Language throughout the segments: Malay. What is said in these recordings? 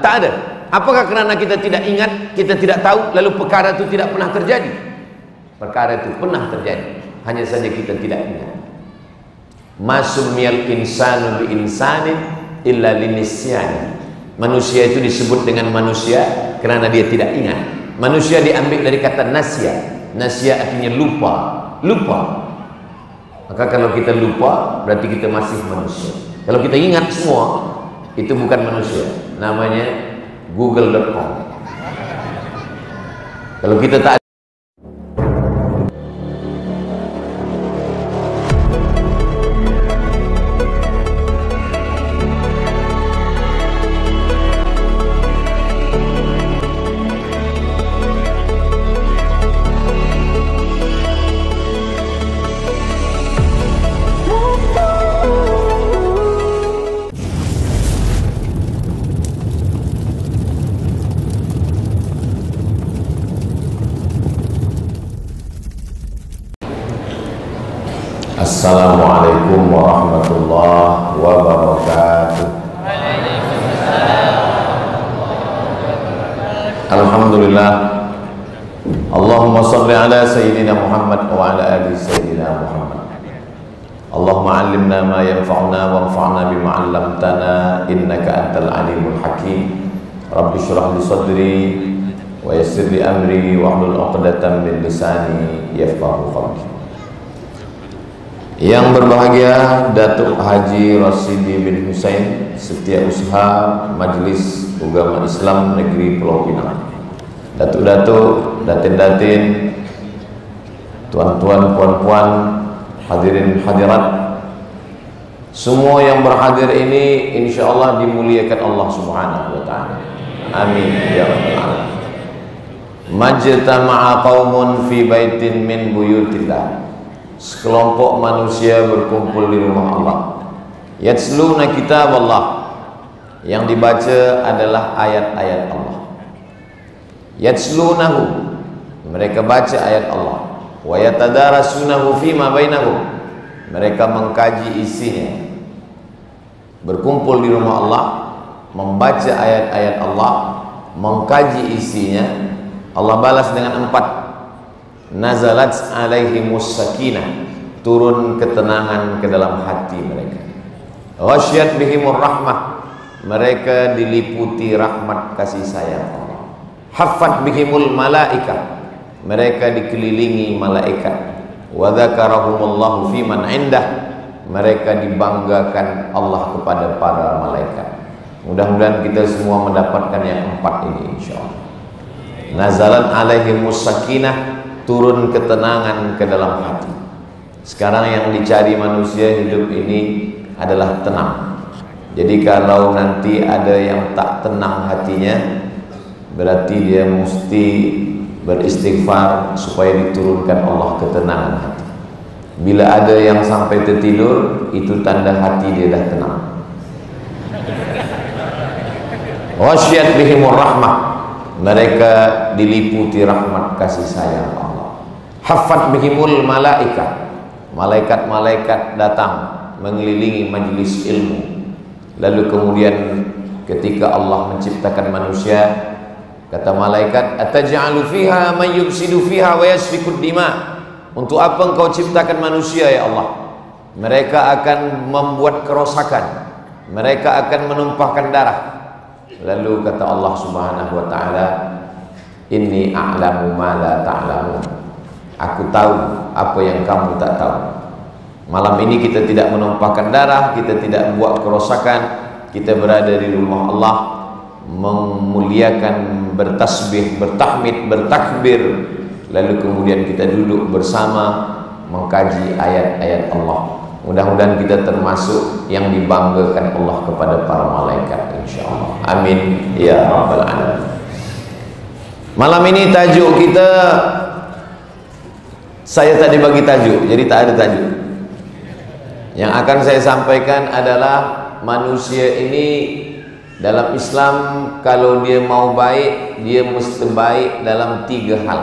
Tak ada. Apakah karena kita tidak ingat, kita tidak tahu, lalu perkara itu tidak pernah terjadi? Perkara itu pernah terjadi, hanya saja kita tidak ingat. Masumiyal insanu bi insanin illa linisyani. Manusia itu disebut dengan manusia karena dia tidak ingat. Manusia diambil dari kata nasya. Nasya artinya lupa. Lupa. Maka kalau kita lupa, berarti kita masih manusia. Kalau kita ingat semua, itu bukan manusia. Namanya google.com. Kalau kita tak Assalamualaikum warahmatullahi wabarakatuh. Alhamdulillah. Allahumma salli ala Sayyidina Muhammad wa ala ali Sayyidina Muhammad. Allahumma allimna ma yanfa'una wanfa'na bima 'allamtana innaka antal alimul hakim. Rabbi shrah li sadri wa yassir li amri wa hlul 'uqdatam min lisani yafqahu qawli. Yang berbahagia Datuk Haji Rasidi bin Husain, Setiausaha Majelis Ugama Islam Negeri Pulau Pinang, Datuk-datuk, datin-datin, tuan-tuan, puan-puan, hadirin hadirat, semua yang berhadir ini insyaallah dimuliakan Allah Subhanahu wa taala. Amin ya rabbal alamin. Majtama'a qaumun fi baitin min buyutillah. Sekelompok manusia berkumpul di rumah Allah. Yatsluna kitab Allah. Yang dibaca adalah ayat-ayat Allah. Yatslunahu, mereka baca ayat Allah. Wa yatadarasunahu fima bainahum, mereka mengkaji isinya. Berkumpul di rumah Allah, membaca ayat-ayat Allah, mengkaji isinya. Allah balas dengan 4. Nazalat alaihimus sakinah, turun ketenangan ke dalam hati mereka. Ghasyiyat bihimur rahmah, mereka diliputi rahmat kasih sayang Allah. Haffat bihimul malaikah, mereka dikelilingi malaikat. Wa dzakarahumullahu fiman indah, mereka dibanggakan Allah kepada para malaikat. Mudah-mudahan kita semua mendapatkan yang 4 ini insyaallah. Nazalat alaihimus sakinah, turun ketenangan ke dalam hati. Sekarang yang dicari manusia hidup ini adalah tenang. Jadi kalau nanti ada yang tak tenang hatinya, berarti dia mesti beristighfar supaya diturunkan Allah ketenangan hati. Bila ada yang sampai tertidur, itu tanda hati dia dah tenang. Wasyiyat bihimur rahmah, mereka diliputi rahmat kasih sayang Allah. Haffat bihimul malaikah, malaikat-malaikat datang mengelilingi majlis ilmu. Lalu kemudian ketika Allah menciptakan manusia, kata malaikat, ataj'alu fiha man yufsidu fiha wa yasfikud dima. Untuk apa engkau ciptakan manusia ya Allah? Mereka akan membuat kerosakan, mereka akan menumpahkan darah. Lalu kata Allah Subhanahu wa taala, inni a'lamu ma la ta'lamun. Aku tahu apa yang kamu tak tahu. Malam ini kita tidak menumpahkan darah, kita tidak buat kerosakan, kita berada di rumah Allah, memuliakan, bertasbih, bertahmid, bertakbir. Lalu kemudian kita duduk bersama mengkaji ayat-ayat Allah. Mudah-mudahan kita termasuk yang dibanggakan Allah kepada para malaikat insyaallah. Amin ya rabbal alamin. Malam ini tajuk kita, saya tadi bagi tajuk, jadi tak ada tajuk. Yang akan saya sampaikan adalah manusia ini dalam Islam, kalau dia mau baik, dia mesti baik dalam 3 hal.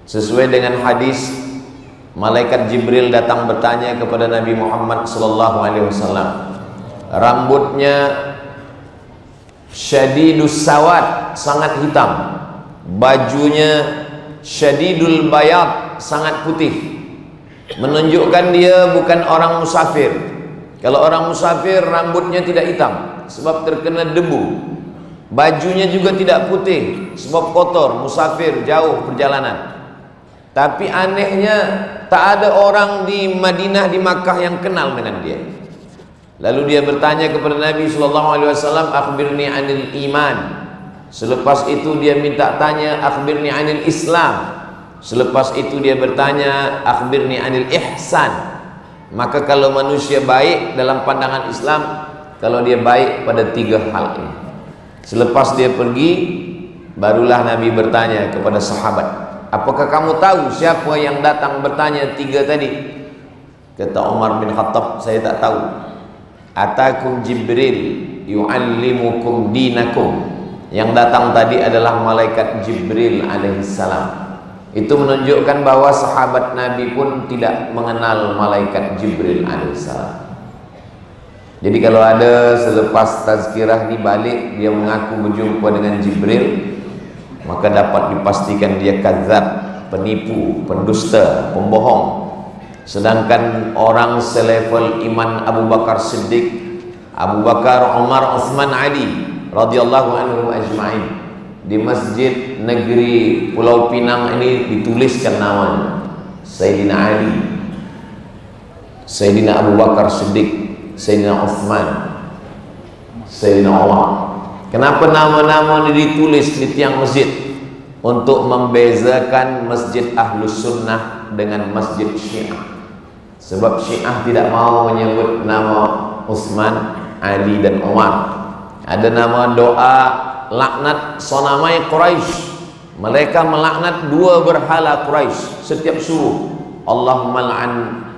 Sesuai dengan hadis, malaikat Jibril datang bertanya kepada Nabi Muhammad SAW, rambutnya syadidus sawad, sangat hitam. Bajunya syadidul bayad, sangat putih, menunjukkan dia bukan orang musafir. Kalau orang musafir rambutnya tidak hitam sebab terkena debu, bajunya juga tidak putih sebab kotor, musafir jauh perjalanan. Tapi anehnya tak ada orang di Madinah, di Makkah yang kenal dengan dia. Lalu dia bertanya kepada Nabi SAW, akhbirni anil iman. Selepas itu dia minta tanya, akhbirni anil Islam. Selepas itu dia bertanya, akhbirni anil ihsan. Maka kalau manusia baik dalam pandangan Islam, kalau dia baik pada 3 hal ini. Selepas dia pergi, barulah Nabi bertanya kepada sahabat, apakah kamu tahu siapa yang datang bertanya 3 tadi? Kata Umar bin Khattab, saya tak tahu. Atakum Jibril yu'allimukum dinakum. Yang datang tadi adalah malaikat Jibril alaihissalam. Itu menunjukkan bahwa sahabat Nabi pun tidak mengenal malaikat Jibril alaihissalam. Jadi kalau ada selepas tazkirah ini balik dia mengaku berjumpa dengan Jibril, maka dapat dipastikan dia kadzab, penipu, pendusta, pembohong. Sedangkan orang selevel iman Abu Bakar Siddiq, Abu Bakar, Umar, Utsman, Ali radhiyallahu anhum ajma'in, di masjid negeri Pulau Pinang ini dituliskan namanya Sayyidina Ali, Sayyidina Abu Bakar Siddiq, Sayyidina Utsman, Sayyidina Umar. Kenapa nama-nama ini ditulis di tiang masjid? Untuk membezakan masjid Ahlus Sunnah dengan masjid Syiah. Sebab Syiah tidak mau menyebut nama Utsman, Ali dan Umar. Ada nama doa laknat sonamai Quraisy. Mereka melaknat 2 berhala Quraisy setiap subuh. Allahumma la'an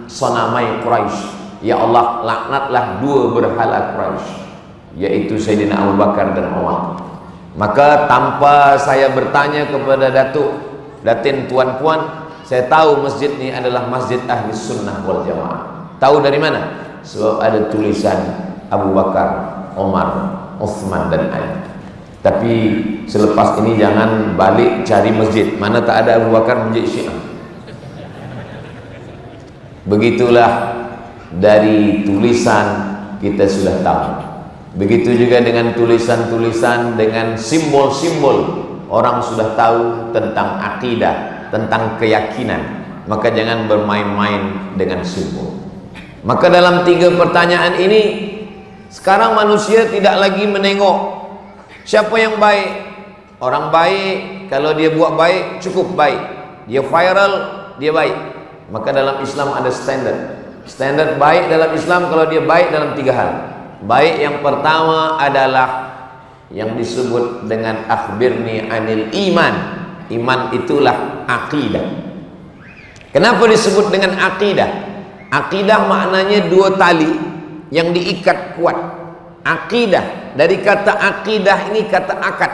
sonamai Quraisy. Ya Allah, laknatlah 2 berhala Quraisy, yaitu Sayyidina Abu Bakar dan Umar. Maka tanpa saya bertanya kepada Datuk, Datin, tuan-puan, saya tahu masjid ini adalah masjid Ahli Sunnah wal Jamaah. Tahu dari mana? Sebab ada tulisan Abu Bakar, Umar, Utsman dan Ali. Tapi selepas ini jangan balik cari masjid mana tak ada Abu Bakar, masjid Syiah. Begitulah dari tulisan kita sudah tahu. Begitu juga dengan tulisan-tulisan, dengan simbol-simbol, orang sudah tahu tentang akidah, tentang keyakinan. Maka jangan bermain-main dengan simbol. Maka dalam 3 pertanyaan ini, sekarang manusia tidak lagi menengok siapa yang baik. Orang baik, kalau dia buat baik, cukup baik. Dia viral, dia baik. Maka dalam Islam ada standar. Standar baik dalam Islam kalau dia baik dalam 3 hal. Baik yang pertama adalah yang disebut dengan akhbirni anil iman. Iman itulah akidah. Kenapa disebut dengan akidah? Akidah maknanya 2 tali yang diikat kuat. Akidah, dari kata akidah ini kata akad.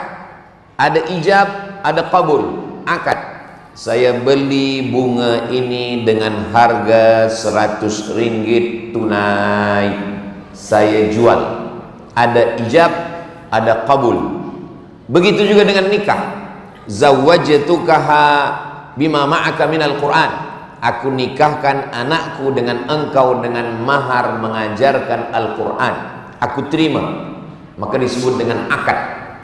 Ada ijab, ada qabul. Akad. Saya beli bunga ini dengan harga 100 ringgit tunai. Saya jual. Ada ijab, ada qabul. Begitu juga dengan nikah. Zawwajtukaha bima ma'aka minal Qur'an. Aku nikahkan anakku dengan engkau dengan mahar mengajarkan Al-Quran. Aku terima. Maka disebut dengan akad.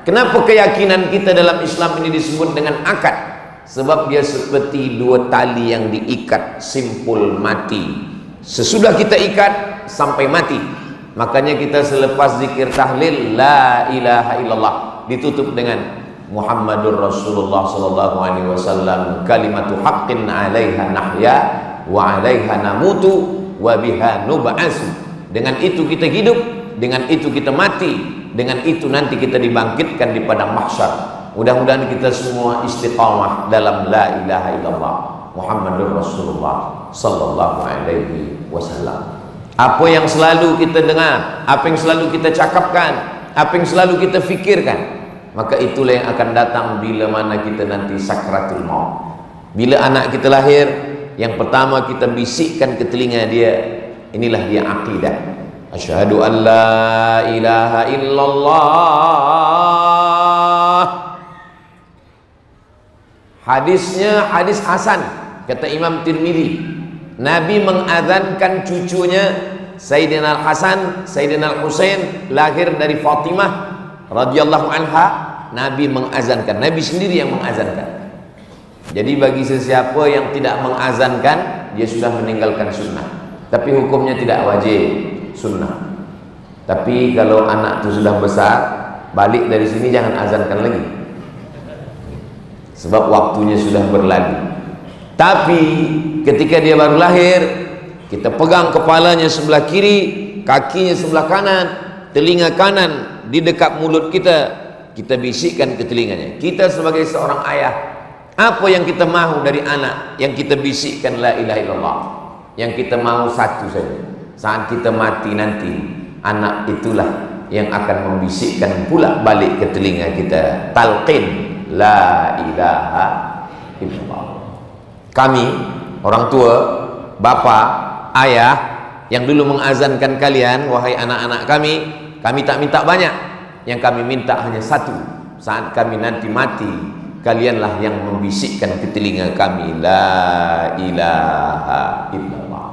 Kenapa keyakinan kita dalam Islam ini disebut dengan akad? Sebab dia seperti 2 tali yang diikat, simpul mati. Sesudah kita ikat sampai mati. Makanya kita selepas zikir tahlil la ilaha illallah ditutup dengan Muhammadur Rasulullah sallallahu alaihi wasallam, kalimatu haqqin 'alaiha nahya wa 'alaiha namutu wa biha nub'atsu. Dengan itu kita hidup, dengan itu kita mati, dengan itu nanti kita dibangkitkan di padang mahsyar. Mudah-mudahan kita semua istiqamah dalam la ilaha illallah Muhammadur Rasulullah sallallahu alaihi wasallam. Apa yang selalu kita dengar, apa yang selalu kita cakapkan, apa yang selalu kita fikirkan, maka itulah yang akan datang bila mana kita nanti sakratul maut. Bila anak kita lahir, yang pertama kita bisikkan ke telinga dia, inilah dia akidah. Asyhadu an la ilaha illallah Hadisnya hadis hasan, kata Imam Tirmidzi. Nabi mengazankan cucunya Sayyidina Al-Hasan, Sayyidina Al-Husain lahir dari Fatimah radhiyallahu anha. Nabi mengazankan, Nabi sendiri yang mengazankan. Jadi bagi sesiapa yang tidak mengazankan, dia sudah meninggalkan sunnah. Tapi hukumnya tidak wajib, sunnah. Tapi kalau anak itu sudah besar, balik dari sini jangan azankan lagi, sebab waktunya sudah berlalu. Tapi ketika dia baru lahir, kita pegang kepalanya sebelah kiri, kakinya sebelah kanan, telinga kanan di dekat mulut kita, kita bisikkan ke telinganya. Kita sebagai seorang ayah, apa yang kita mahu dari anak? Yang kita bisikkan la ilaha illallah. Yang kita mahu satu saja, saat kita mati nanti, anak itulah yang akan membisikkan pula balik ke telinga kita, talqin la ilaha illallah. Kami orang tua, bapa, ayah yang dulu mengazankan kalian, wahai anak-anak kami tak minta banyak. Yang kami minta hanya satu, saat kami nanti mati, kalianlah yang membisikkan ke telinga kami la ilaha illallah.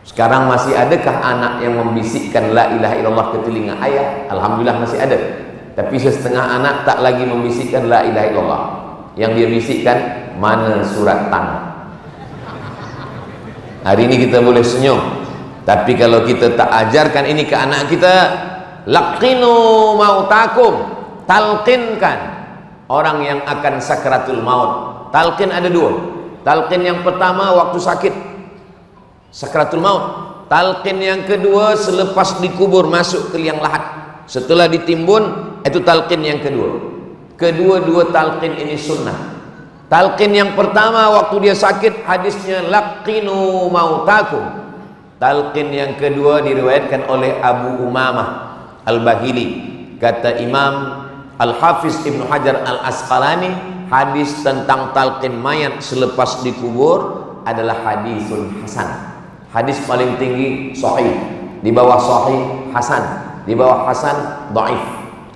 Sekarang masih adakah anak yang membisikkan la ilaha illallah ke telinga ayah? Alhamdulillah masih ada. Tapi setengah anak tak lagi membisikkan la ilaha illallah. Yang dia bisikkan, mana surat tanah. Hari ini kita boleh senyum, tapi kalau kita tak ajarkan ini ke anak kita, laqinu mautakum, talqinkan orang yang akan sakratul maut. Talqin ada dua. Talqin yang pertama waktu sakit, sakratul maut. Talqin yang kedua selepas dikubur, masuk ke liang lahat, setelah ditimbun, itu talqin yang kedua. Kedua-dua talqin ini sunnah. Talqin yang pertama waktu dia sakit, hadisnya laqinu mautakum. Talqin yang kedua diriwayatkan oleh Abu Umamah Al-Bahili. Kata Imam Al-Hafiz Ibnu Hajar Al-Asqalani, hadis tentang talqin mayat selepas dikubur adalah hadisul hasan. Hadis paling tinggi sahih, di bawah sahih hasan, di bawah hasan dhaif.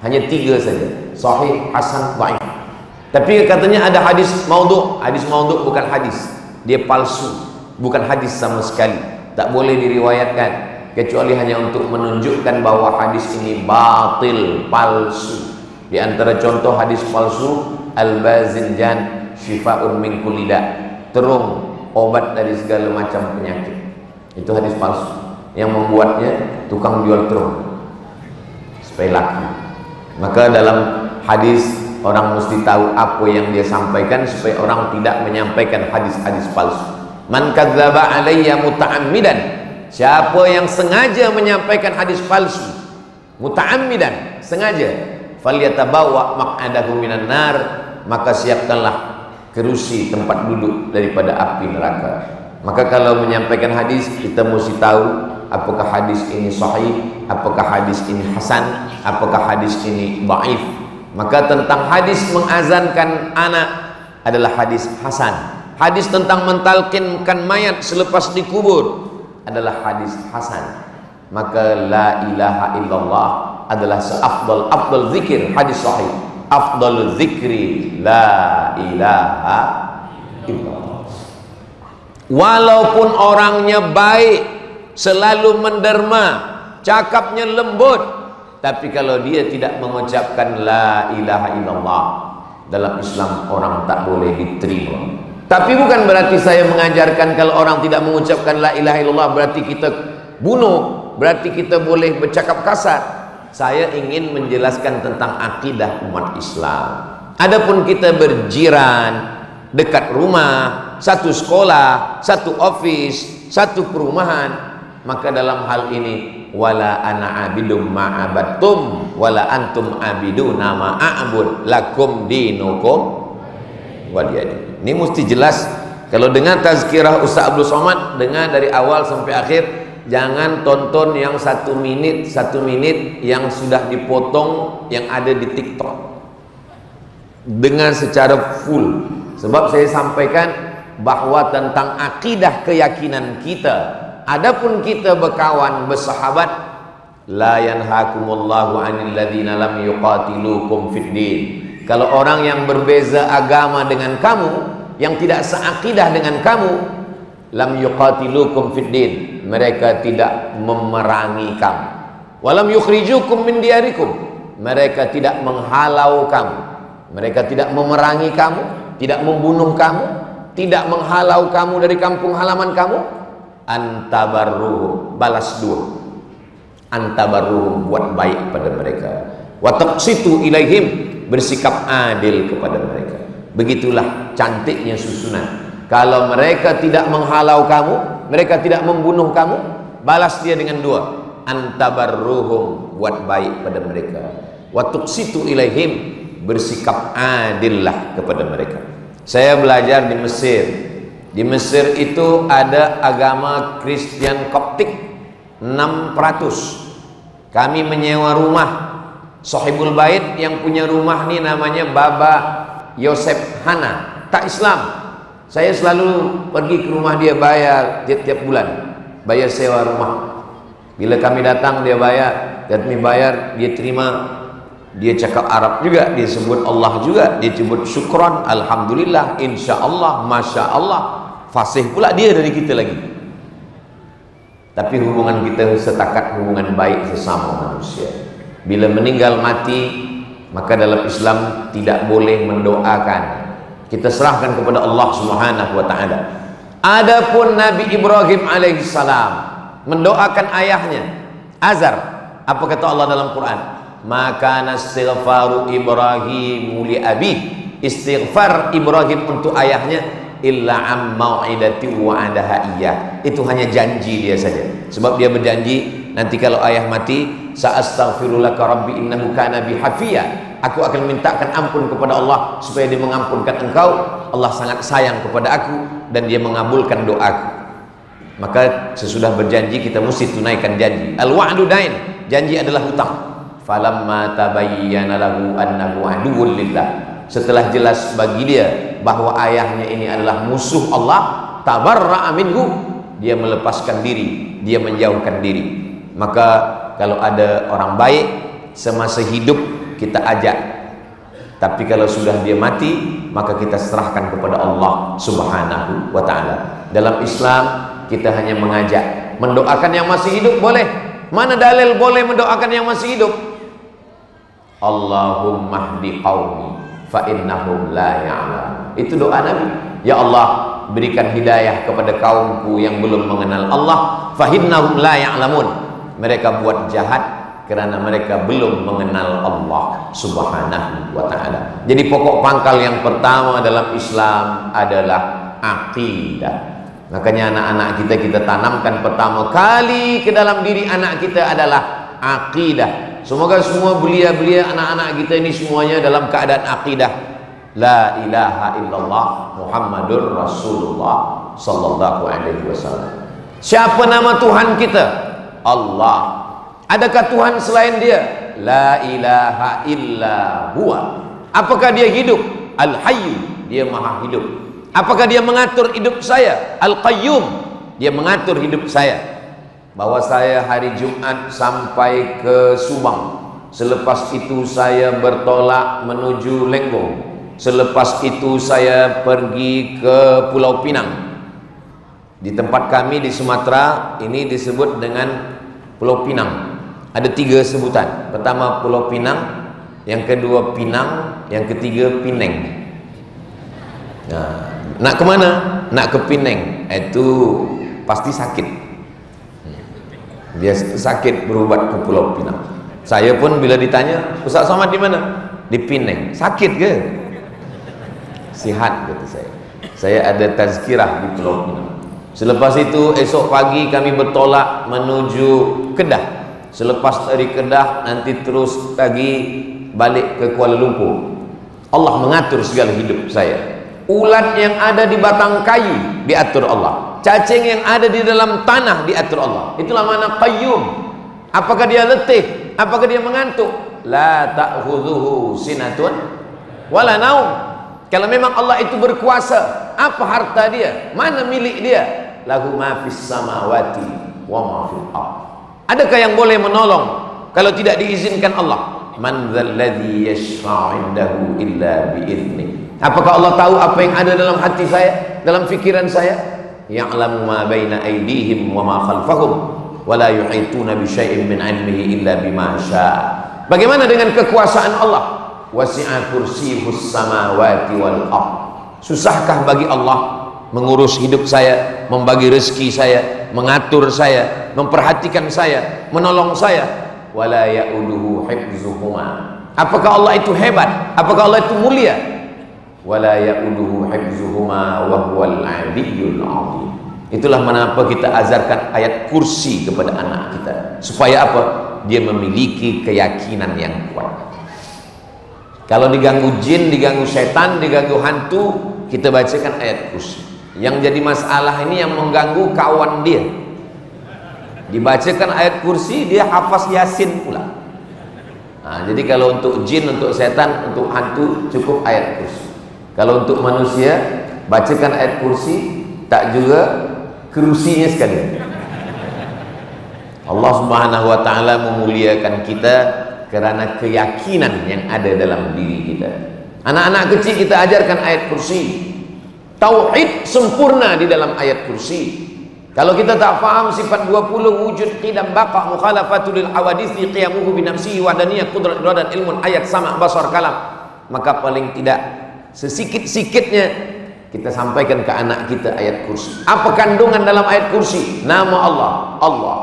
Hanya tiga saja, sahih, hasan, dhaif. Tapi katanya ada hadis maudhu'. Hadis maudhu' bukan hadis, dia palsu, bukan hadis sama sekali, tak boleh diriwayatkan kecuali hanya untuk menunjukkan bahwa hadis ini batil, palsu. Di antara contoh hadis palsu, al-bazinjan syifa'un min kulli da', terung obat dari segala macam penyakit. Itu hadis palsu yang membuatnya tukang jual terung supaya laku. Maka dalam hadis orang mesti tahu apa yang dia sampaikan supaya orang tidak menyampaikan hadis-hadis palsu. Man kadzdzaba alayya muta'ammidan, siapa yang sengaja menyampaikan hadis palsu, muta'ammidan, sengaja, falyatabawa maq'adahu minan nar, maka siapkanlah kerusi tempat duduk daripada api neraka. Maka kalau menyampaikan hadis, kita mesti tahu apakah hadis ini sahih, apakah hadis ini hasan, apakah hadis ini dhaif. Maka tentang hadis mengazankan anak adalah hadis hasan. Hadis tentang mentalkinkan mayat selepas dikubur adalah hadis hasan. Maka la ilaha illallah adalah seafdal zikir, hadis sahih. Afdalul zikri la ilaha illallah. Walaupun orangnya baik, selalu menderma, cakapnya lembut, tapi kalau dia tidak mengucapkan la ilaha illallah, dalam Islam orang tak boleh diterima. Tapi bukan berarti saya mengajarkan kalau orang tidak mengucapkan la ilaha illallah berarti kita bunuh, berarti kita boleh bercakap kasar. Saya ingin menjelaskan tentang akidah umat Islam. Adapun kita berjiran, dekat rumah, satu sekolah, satu office, satu perumahan, maka dalam hal ini wala ana abidum ma'abattum wala antum abiduna ma'abud lakum dinukum waliyadin. Ini mesti jelas. Kalau dengar tazkirah Ustaz Abdul Somad, dengar dari awal sampai akhir. Jangan tonton yang 1 menit yang sudah dipotong yang ada di TikTok. Dengar secara full. Sebab saya sampaikan bahwa tentang akidah keyakinan kita, adapun kita berkawan, bersahabat, la yanhakumullahu 'anil ladzina lam yuqatilukum fid din. kalau orang yang berbeza agama dengan kamu, yang tidak seakidah dengan kamu, lam yuqatilukum fid din, mereka tidak memerangi kamu. Walam yukhrijukum min diyarikum, mereka tidak menghalau kamu. Mereka tidak memerangi kamu, tidak membunuh kamu, tidak menghalau kamu dari kampung halaman kamu. Antabarruhum, balas dua. Antabarruhum, buat baik pada mereka. Wa taqsitu ilaihim, bersikap adil kepada mereka. Begitulah cantiknya susunan. Kalau mereka tidak menghalau kamu, mereka tidak membunuh kamu, balas dia dengan dua. Antabarruhum, buat baik pada mereka. Wa taqsitu ilaihim, bersikap adillah kepada mereka. Saya belajar di Mesir. Di Mesir itu ada agama Kristen Koptik 600. Kami menyewa rumah. Sahibul Bait yang punya rumah ini namanya Baba Yosef Hana, tak Islam. Saya selalu pergi ke rumah dia, bayar tiap-tiap bulan, bayar sewa rumah. Bila kami datang dia bayar, kami bayar, dia terima. Dia cakap Arab juga, dia sebut Allah juga, dia sebut syukran, alhamdulillah, insya Allah, masya Allah. Fasih pula dia dari kita lagi. Tapi hubungan kita setakat hubungan baik sesama manusia. Bila meninggal mati, maka dalam Islam tidak boleh mendoakan. Kita serahkan kepada Allah Subhanahu wa taala. Adapun Nabi Ibrahim alaihissalam mendoakan ayahnya Azar, apa kata Allah dalam Quran? Maka nastighfaru Ibrahim li abi, istighfar Ibrahim untuk ayahnya illa am mau'idati wa'adaha iya, itu hanya janji dia saja. Sebab dia berjanji nanti kalau ayah mati, sa'astaghfirulaka rabbi innahu kana bi hafiya, aku akan mintakan ampun kepada Allah supaya dia mengampunkan engkau. Allah sangat sayang kepada aku dan dia mengabulkan doaku. Maka sesudah berjanji kita mesti tunaikan janji. Al-wa'du dain, janji adalah hutang. Falamma tabayyana lahu annahu aduwwun lillah, setelah jelas bagi dia bahwa ayahnya ini adalah musuh Allah, tabarra'a minhu, dia melepaskan diri, dia menjauhkan diri. Maka kalau ada orang baik semasa hidup kita ajak, tapi kalau sudah dia mati maka kita serahkan kepada Allah Subhanahu wa ta'ala. Dalam Islam kita hanya mengajak, mendoakan yang masih hidup boleh. Mana dalil boleh mendoakan yang masih hidup? Allahumma hdi qaumi fa innahum la ya'lamun. Itu doa Nabi. Ya Allah, berikan hidayah kepada kaumku yang belum mengenal Allah, fa innahum la ya'lamun. Mereka buat jahat karena mereka belum mengenal Allah Subhanahu wa ta'ala. Jadi pokok pangkal yang pertama dalam Islam adalah akidah. Makanya anak-anak kita tanamkan pertama kali ke dalam diri anak kita adalah akidah. Semoga semua belia-belia anak-anak kita ini semuanya dalam keadaan akidah la ilaha illallah Muhammadur Rasulullah sallallahu alaihi wasallam. Siapa nama Tuhan kita? Allah. Adakah Tuhan selain dia? La ilaha illa huwa. Apakah dia hidup? Al-Hayyu, dia maha hidup. Apakah dia mengatur hidup saya? Al-Qayyum, dia mengatur hidup saya. Bahwa saya hari Jumat sampai ke Subang, selepas itu saya bertolak menuju Lenggong, selepas itu saya pergi ke Pulau Pinang. Di tempat kami di Sumatera ini disebut dengan Pulau Pinang. Ada 3 sebutan. Pertama Pulau Pinang, yang kedua Pinang, yang ketiga Pineng. Nah, nak ke mana? Nak ke Pineng. Itu pasti sakit. Dia sakit berubat ke Pulau Pinang. Saya pun bila ditanya, Ustaz Somad di mana? Di Pineng. Sakit ke? Sihat, kata saya. Saya ada tazkirah di Pulau Pinang. Selepas itu esok pagi kami bertolak menuju Kedah. Selepas dari Kedah nanti terus lagi balik ke Kuala Lumpur. Allah mengatur segala hidup saya. Ulat yang ada di batang kayu diatur Allah. Cacing yang ada di dalam tanah diatur Allah. Itulah makna qayyum. Apakah dia letih? Apakah dia mengantuk? La ta'khudhuhu sinatun wala naum. Kalau memang Allah itu berkuasa, apa harta dia? Mana milik dia? Lahu ma fis samawati wa ma fil ardh. Adakah yang boleh menolong kalau tidak diizinkan Allah? Man dzalladzi yashfa'u 'indahu illa bi'idznih. Apakah Allah tahu apa yang ada dalam hati saya, dalam fikiran saya? Ya'lamu ma baina aydihim wa ma khalfahum wa la yuhituna bi syai'in min 'ilmihi illa bima syaa. Bagaimana dengan kekuasaan Allah? Wasi'a kursiyyuhus samawati wal ardh. Susahkah bagi Allah mengurus hidup saya, membagi rezeki saya, mengatur saya, memperhatikan saya, menolong saya? Wala ya'uduhu hifzuhuma. Apakah Allah itu hebat? Apakah Allah itu mulia? Wala ya'uduhu hifzuhuma wa huwal 'aliyyul 'azim. Itulah mengapa kita ajarkan ayat kursi kepada anak kita, supaya apa? Dia memiliki keyakinan yang kuat. Kalau diganggu jin, diganggu setan, diganggu hantu, kita bacakan ayat kursi. Yang jadi masalah ini yang mengganggu kawan dia. Dibacakan ayat kursi, dia hafaz Yasin pula. Nah, jadi kalau untuk jin, untuk setan, untuk hantu cukup ayat kursi. Kalau untuk manusia, bacakan ayat kursi, tak juga kerusinya sekali. Allah Subhanahu wa taala memuliakan kita karena keyakinan yang ada dalam diri kita. Anak-anak kecil kita ajarkan ayat kursi. Tauhid sempurna di dalam ayat kursi. Kalau kita tak faham sifat 20 wujud qidam baqa mukhalafatul lil hawadisi qiyamuhu bi nafsihi wahdaniyah qudrat iradat ilmun ayat sama basar kalam, maka paling tidak sesikit-sikitnya kita sampaikan ke anak kita ayat kursi. Apa kandungan dalam ayat kursi? Nama Allah, Allah.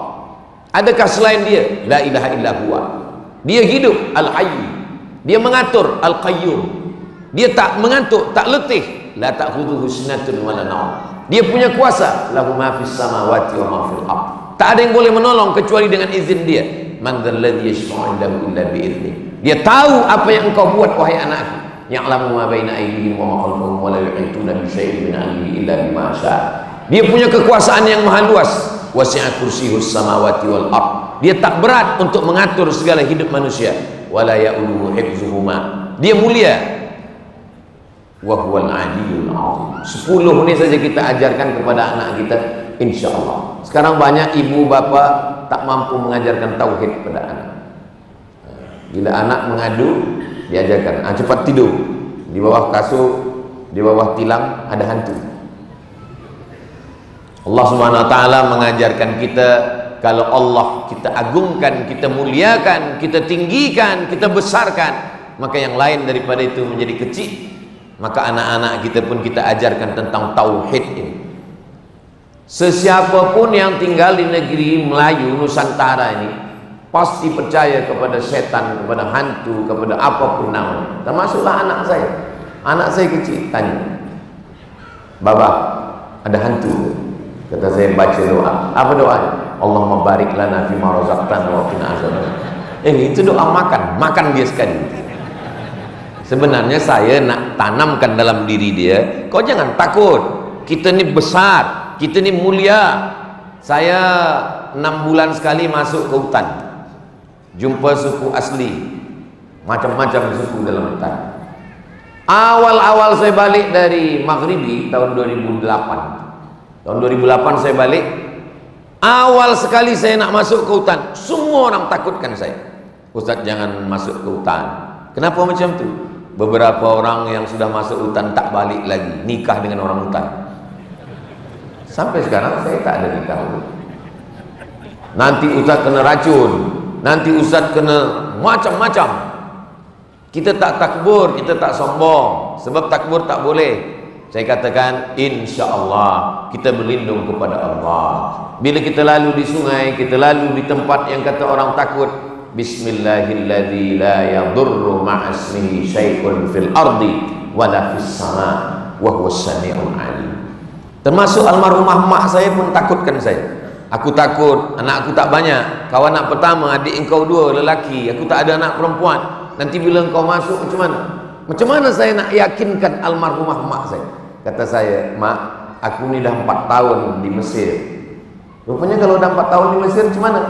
Adakah selain dia? La ilaha illa huwa. Dia hidup, al-hayy. Dia mengatur, al-qayyum. Dia tak mengantuk, tak letih. La ta'khudhuhu sinatun wa la naum. Dia punya kuasa, lahu ma fis samawati wa ma fil ardh. Tak ada yang boleh menolong kecuali dengan izin dia. Man dzalladzi yashfa'u 'indahu illa bi'idznih. Dia tahu apa yang engkau buat wahai anakku. Ya'lamu ma baina aydihim wa ma khalfahum wa la yuhituna bi syai'in min 'ilmihi illa bima syaa. Dia punya kekuasaan yang maha luas. Wasi'a kursiyyuhus samawati wal ardh. Dia tak berat untuk mengatur segala hidup manusia. Wala ya'uduhu hifzuhuma. Dia mulia. Wa huwal 'aliyyul 'azim. 10 ini saja kita ajarkan kepada anak kita, insyaallah. Sekarang banyak ibu bapa tak mampu mengajarkan tauhid kepada anak. Bila anak mengadu, diajarkan, cepat tidur. Di bawah kasur, di bawah tilam ada hantu. Allah Subhanahu wa taala mengajarkan kita, kalau Allah kita agungkan, kita muliakan, kita tinggikan, kita besarkan, maka yang lain daripada itu menjadi kecil. Maka anak-anak kita pun kita ajarkan tentang tauhid ini. Sesiapapun yang tinggal di negeri Melayu Nusantara ini pasti percaya kepada setan, kepada hantu, kepada apapun namanya. Termasuklah anak saya. Anak saya kecil tanya, "Baba, ada hantu?" Kata saya, baca doa. Apa doanya? Allahumma barik lana fima razaqtana wa qina adzabannar. Itu doa makan dia sekali. Sebenarnya saya nak tanamkan dalam diri dia, kau jangan takut, kita ni besar, kita ni mulia. Saya 6 bulan sekali masuk ke hutan, jumpa suku asli, macam-macam suku dalam hutan. Awal-awal saya balik dari Maghribi tahun 2008. Tahun 2008 saya balik. Awal sekali saya nak masuk ke hutan, semua orang takutkan saya. Ustaz, jangan masuk ke hutan. Kenapa macam tu? Beberapa orang yang sudah masuk hutan tak balik lagi, nikah dengan orang hutan. Sampai sekarang saya tak ada nikah. Nanti Ustaz kena racun, nanti Ustaz kena macam-macam. Kita tak takbur, kita tak sombong. Sebab takbur tak boleh. Saya katakan, insya Allah kita berlindung kepada Allah. Bila kita lalu di sungai, kita lalu di tempat yang kata orang takut, Bismillahilladzi la yadurru ma'asmihi syai'un fil ardi wala fis sama wa huwas sami'ul alim. Termasuk almarhumah mak saya pun takutkan saya. Aku takut, anak aku tak banyak. Kau anak pertama, adik engkau 2 lelaki, aku tak ada anak perempuan. Nanti bila engkau masuk macam mana? Macam mana saya nak yakinkan almarhumah mak saya? Kata saya, "Mak, aku ni dah 4 tahun di Mesir." Rupanya kalau dah 4 tahun di Mesir macam mana?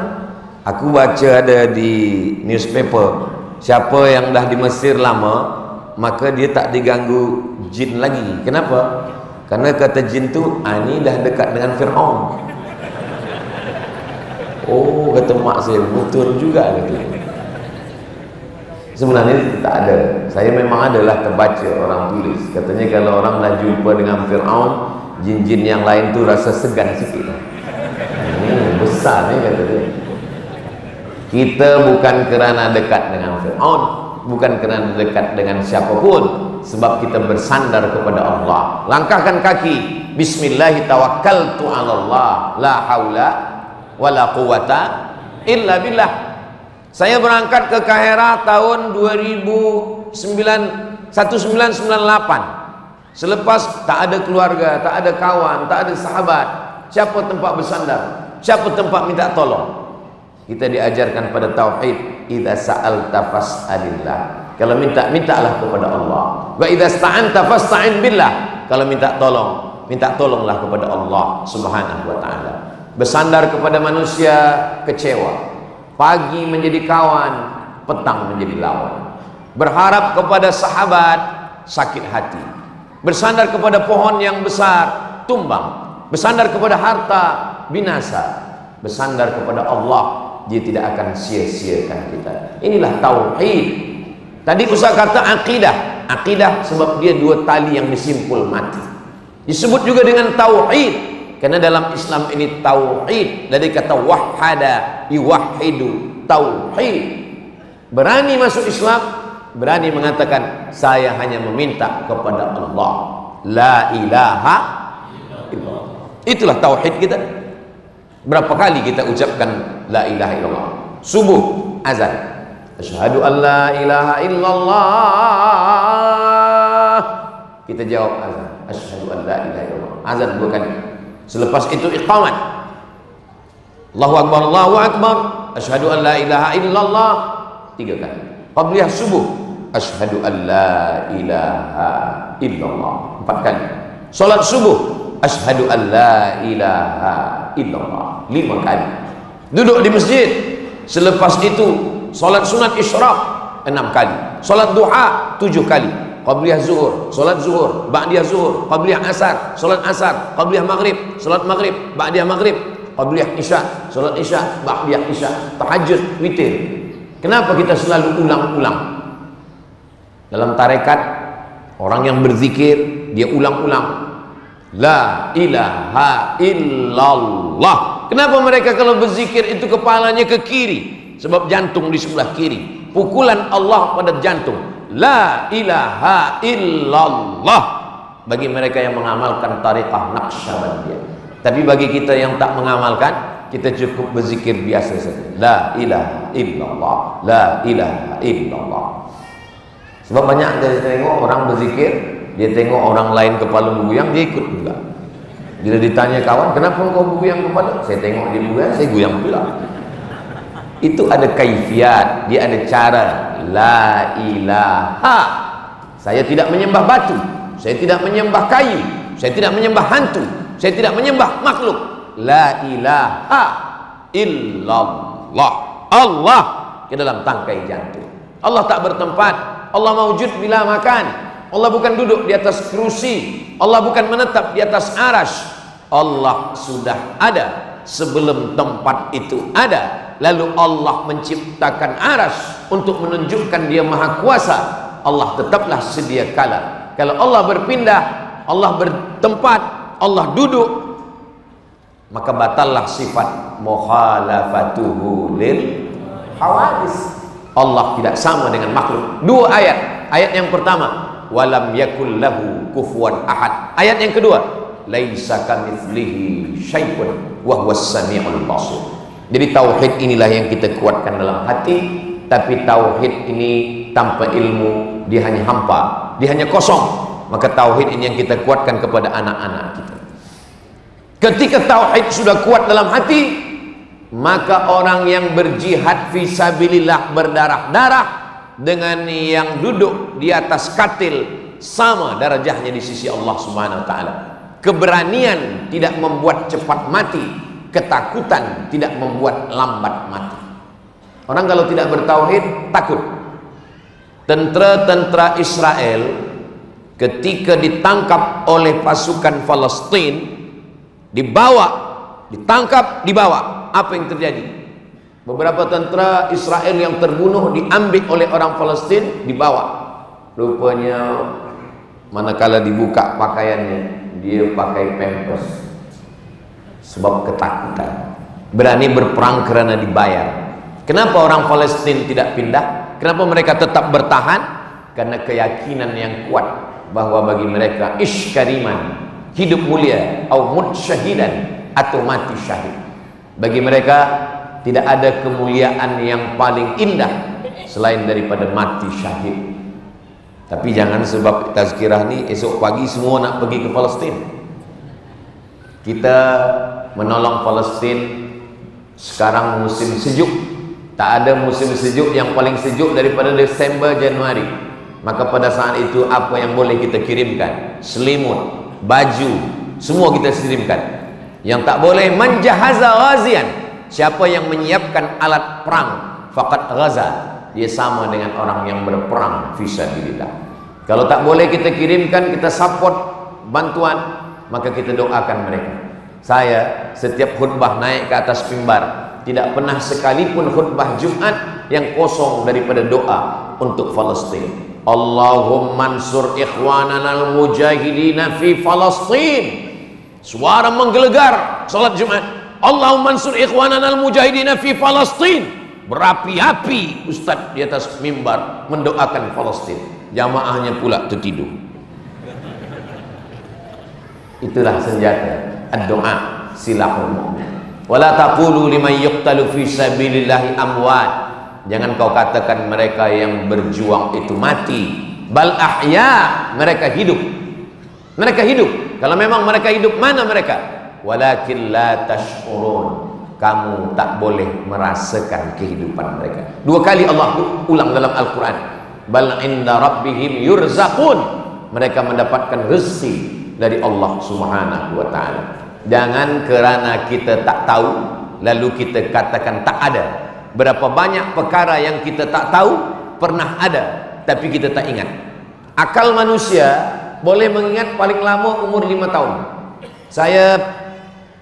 Aku baca ada di newspaper, siapa yang dah di Mesir lama, maka dia tak diganggu jin lagi. Kenapa? Karena kata jin tu, ini dah dekat dengan Fir'aun. Oh, kata mak saya, betul juga. Sebenarnya tak ada. Saya memang adalah terbaca orang tulis. Katanya kalau orang dah jumpa dengan Fir'aun, jin-jin yang lain tu rasa segan sikit. Ini besar ni kata dia. Kita bukan kerana dekat dengan Fir'aun, bukan kerana dekat dengan siapapun, sebab kita bersandar kepada Allah. Langkahkan kaki, bismillahi tawakkaltu 'ala Allah, la haula wala quwata illa billah. Saya berangkat ke Kahira tahun 1998. Selepas tak ada keluarga, tak ada kawan, tak ada sahabat, siapa tempat bersandar, siapa tempat minta tolong? Kita diajarkan pada tauhid, idza sa'alta fas'alillah. Kalau minta, mintalah kepada Allah. Wa idza sta'anta fasta'in billah. Kalau minta tolonglah kepada Allah Subhanahu wa taala. Bersandar kepada manusia kecewa, pagi menjadi kawan, petang menjadi lawan. Berharap kepada sahabat, sakit hati. Bersandar kepada pohon yang besar, tumbang. Bersandar kepada harta, binasa. Bersandar kepada Allah, dia tidak akan sia-siakan kita. Inilah tauhid. Tadi Ustaz kata akidah. Akidah sebab dia dua tali yang disimpul mati. Disebut juga dengan tauhid, karena dalam Islam ini tauhid dari kata wahada, yuwahhidu, tauhid. Berani masuk Islam, berani mengatakan saya hanya meminta kepada Allah, la ilaha illallah. Itulah tauhid kita. Berapa kali kita ucapkan la ilaha illallah? Subuh azan, asyhadu an la ilaha illallah. Kita jawab azan, asyhadu an la ilaha illallah. Azan 2 kali. Selepas itu iqamat, Allahu akbar, Allahu akbar, asyhadu an la ilaha illallah 3 kali. Qabliyah subuh, asyhadu an la ilaha illallah 4 kali. Salat subuh, asyhadu an la ilaha illallah 5 kali. Duduk di masjid, selepas itu salat sunat isyraq 6 kali. Salat duha 7 kali. Qabliyah zuhur, salat zuhur, ba'diyah zuhur, qabliyah asar, salat asar, qabliyah maghrib, salat maghrib, ba'diyah maghrib, qabliyah isya, salat isya, ba'diyah isya, tahajud, witir. Kenapa kita selalu ulang-ulang? Dalam tarekat, orang yang berzikir dia ulang-ulang la ilaha illallah. Kenapa mereka kalau berzikir itu kepalanya ke kiri? Sebab jantung di sebelah kiri. Pukulan Allah pada jantung. La ilaha illallah bagi mereka yang mengamalkan tariqah Naqsyabandiyah. Tapi bagi kita yang tak mengamalkan, kita cukup berzikir biasa saja. La ilaha illallah, la ilaha illallah. Sebab banyak kita tengok orang berzikir, dia tengok orang lain kepala bergoyang, dia ikut juga. Bila ditanya kawan, kenapa kau bergoyang kepala? Saya tengok dia bergoyang, saya goyang pula. Itu ada kaifiat, dia ada cara. La ilaha. Saya tidak menyembah batu, saya tidak menyembah kayu, saya tidak menyembah hantu, saya tidak menyembah makhluk. La ilaha illallah. Allah ke dalam tangkai jantung. Allah tak bertempat. Allah mawjud bila makan. Allah bukan duduk di atas kerusi. Allah bukan menetap di atas arash. Allah sudah ada sebelum tempat itu ada. Lalu Allah menciptakan arash untuk menunjukkan dia maha kuasa. Allah tetaplah sedia kala. Kalau Allah berpindah, Allah bertempat, Allah duduk, maka batallah sifat mukhalafatuhu lil hawadis. Allah tidak sama dengan makhluk. 2 ayat. Ayat yang pertama, walam yakul lahu kufuwan ahad. Ayat yang kedua, laisa kamitslihi syai'un wa huwas samiul basir. Jadi tauhid inilah yang kita kuatkan dalam hati. Tapi tauhid ini tanpa ilmu, dia hanya hampa, dia hanya kosong. Maka tauhid ini yang kita kuatkan kepada anak-anak kita. Ketika tauhid sudah kuat dalam hati, maka orang yang berjihad fisabilillah berdarah-darah dengan yang duduk di atas katil sama darajahnya di sisi Allah Subhanahu wa taala. Keberanian tidak membuat cepat mati, ketakutan tidak membuat lambat mati. Orang kalau tidak bertauhid takut. Tentara-tentara Israel ketika ditangkap oleh pasukan Palestina, ditangkap, dibawa, apa yang terjadi? Beberapa tentara Israel yang terbunuh diambil oleh orang Palestin, dibawa. Rupanya manakala dibuka pakaiannya, dia pakai pampers sebab ketakutan. Berani berperang karena dibayar. Kenapa orang Palestin tidak pindah? Kenapa mereka tetap bertahan? Karena keyakinan yang kuat bahwa bagi mereka ish kariman, hidup mulia, atau mut syahidan, atau mati syahid. Bagi mereka tidak ada kemuliaan yang paling indah selain daripada mati syahid. Tapi jangan sebab tazkirah ni esok pagi semua nak pergi ke Palestin. Kita menolong Palestin sekarang musim sejuk. Tak ada musim sejuk yang paling sejuk daripada Desember, Januari. Maka pada saat itu apa yang boleh kita kirimkan? Selimut, baju, semua kita kirimkan. Yang tak boleh, menjahaza ghazian, siapa yang menyiapkan alat perang faqad ghaza, dia sama dengan orang yang berperang fisabilillah. Kalau tak boleh kita kirimkan, kita support bantuan, maka kita doakan mereka. Saya setiap khutbah naik ke atas mimbar, tidak pernah sekalipun khutbah Jumat yang kosong daripada doa untuk Palestin. Allahumma ansur ikhwanana al-mujahidina fi Palestin. Suara menggelegar salat Jumat. Allahumma ansur ikhwanana al-mujahidina fi Palestin. Berapi-api ustaz di atas mimbar mendoakan Palestin. Jamaahnya pula tertidur. Itulah senjata ad-doa, silahul mu'min. Wala taqulu liman yuqtalu fi sabilillahi amwat. Jangan kau katakan mereka yang berjuang itu mati. Bal ahya, mereka hidup. Mereka hidup. Kalau memang mereka hidup, mana mereka? Walakin la tash'urun. Kamu tak boleh merasakan kehidupan mereka. Dua kali Allah ulang dalam Al-Quran. Bal inda rabbihim yurzaqun. Mereka mendapatkan rezeki dari Allah Subhanahu wa ta'ala. Jangan kerana kita tak tahu lalu kita katakan tak ada. Berapa banyak perkara yang kita tak tahu pernah ada tapi kita tak ingat. Akal manusia boleh mengingat paling lama umur 5 tahun.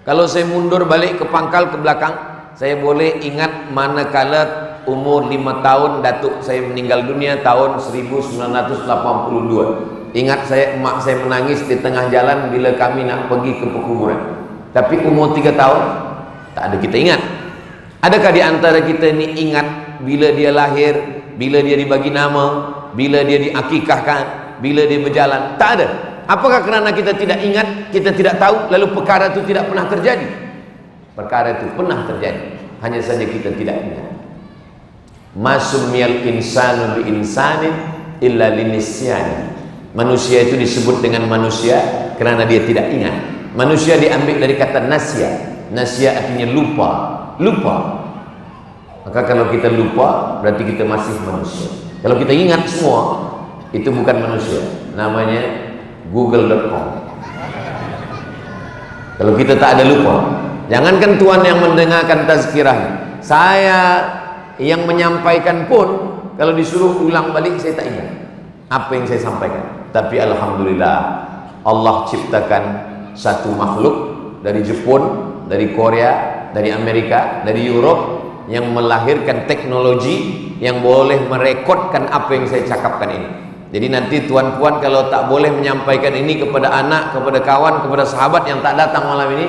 Kalau saya mundur balik ke pangkal ke belakang, saya boleh ingat manakala umur 5 tahun datuk saya meninggal dunia tahun 1982. Ingat saya, emak saya menangis di tengah jalan bila kami nak pergi ke perkuburan. Tapi umur 3 tahun tak ada kita ingat. Adakah di antara kita ni ingat bila dia lahir, bila dia dibagi nama, bila dia diakikahkan, bila dia berjalan? Tak ada. Apakah kerana kita tidak ingat, kita tidak tahu, lalu perkara itu tidak pernah terjadi? Perkara itu pernah terjadi, hanya saja kita tidak ingat. Masumiyal insanu bi insanin illa linisyani. Manusia itu disebut dengan manusia kerana dia tidak ingat. Manusia diambil dari kata nasya. Nasya artinya lupa. Lupa. Maka kalau kita lupa, berarti kita masih manusia. Kalau kita ingat semua, itu bukan manusia. Namanya google.com. Kalau kita tak ada lupa, jangankan Tuhan yang mendengarkan tazkirah, saya yang menyampaikan pun kalau disuruh ulang balik saya tak ingat apa yang saya sampaikan. Tapi alhamdulillah Allah ciptakan satu makhluk dari Jepun, dari Korea, dari Amerika, dari Europe yang melahirkan teknologi yang boleh merekodkan apa yang saya cakapkan ini. Jadi nanti tuan-puan kalau tak boleh menyampaikan ini kepada anak, kepada kawan, kepada sahabat yang tak datang malam ini,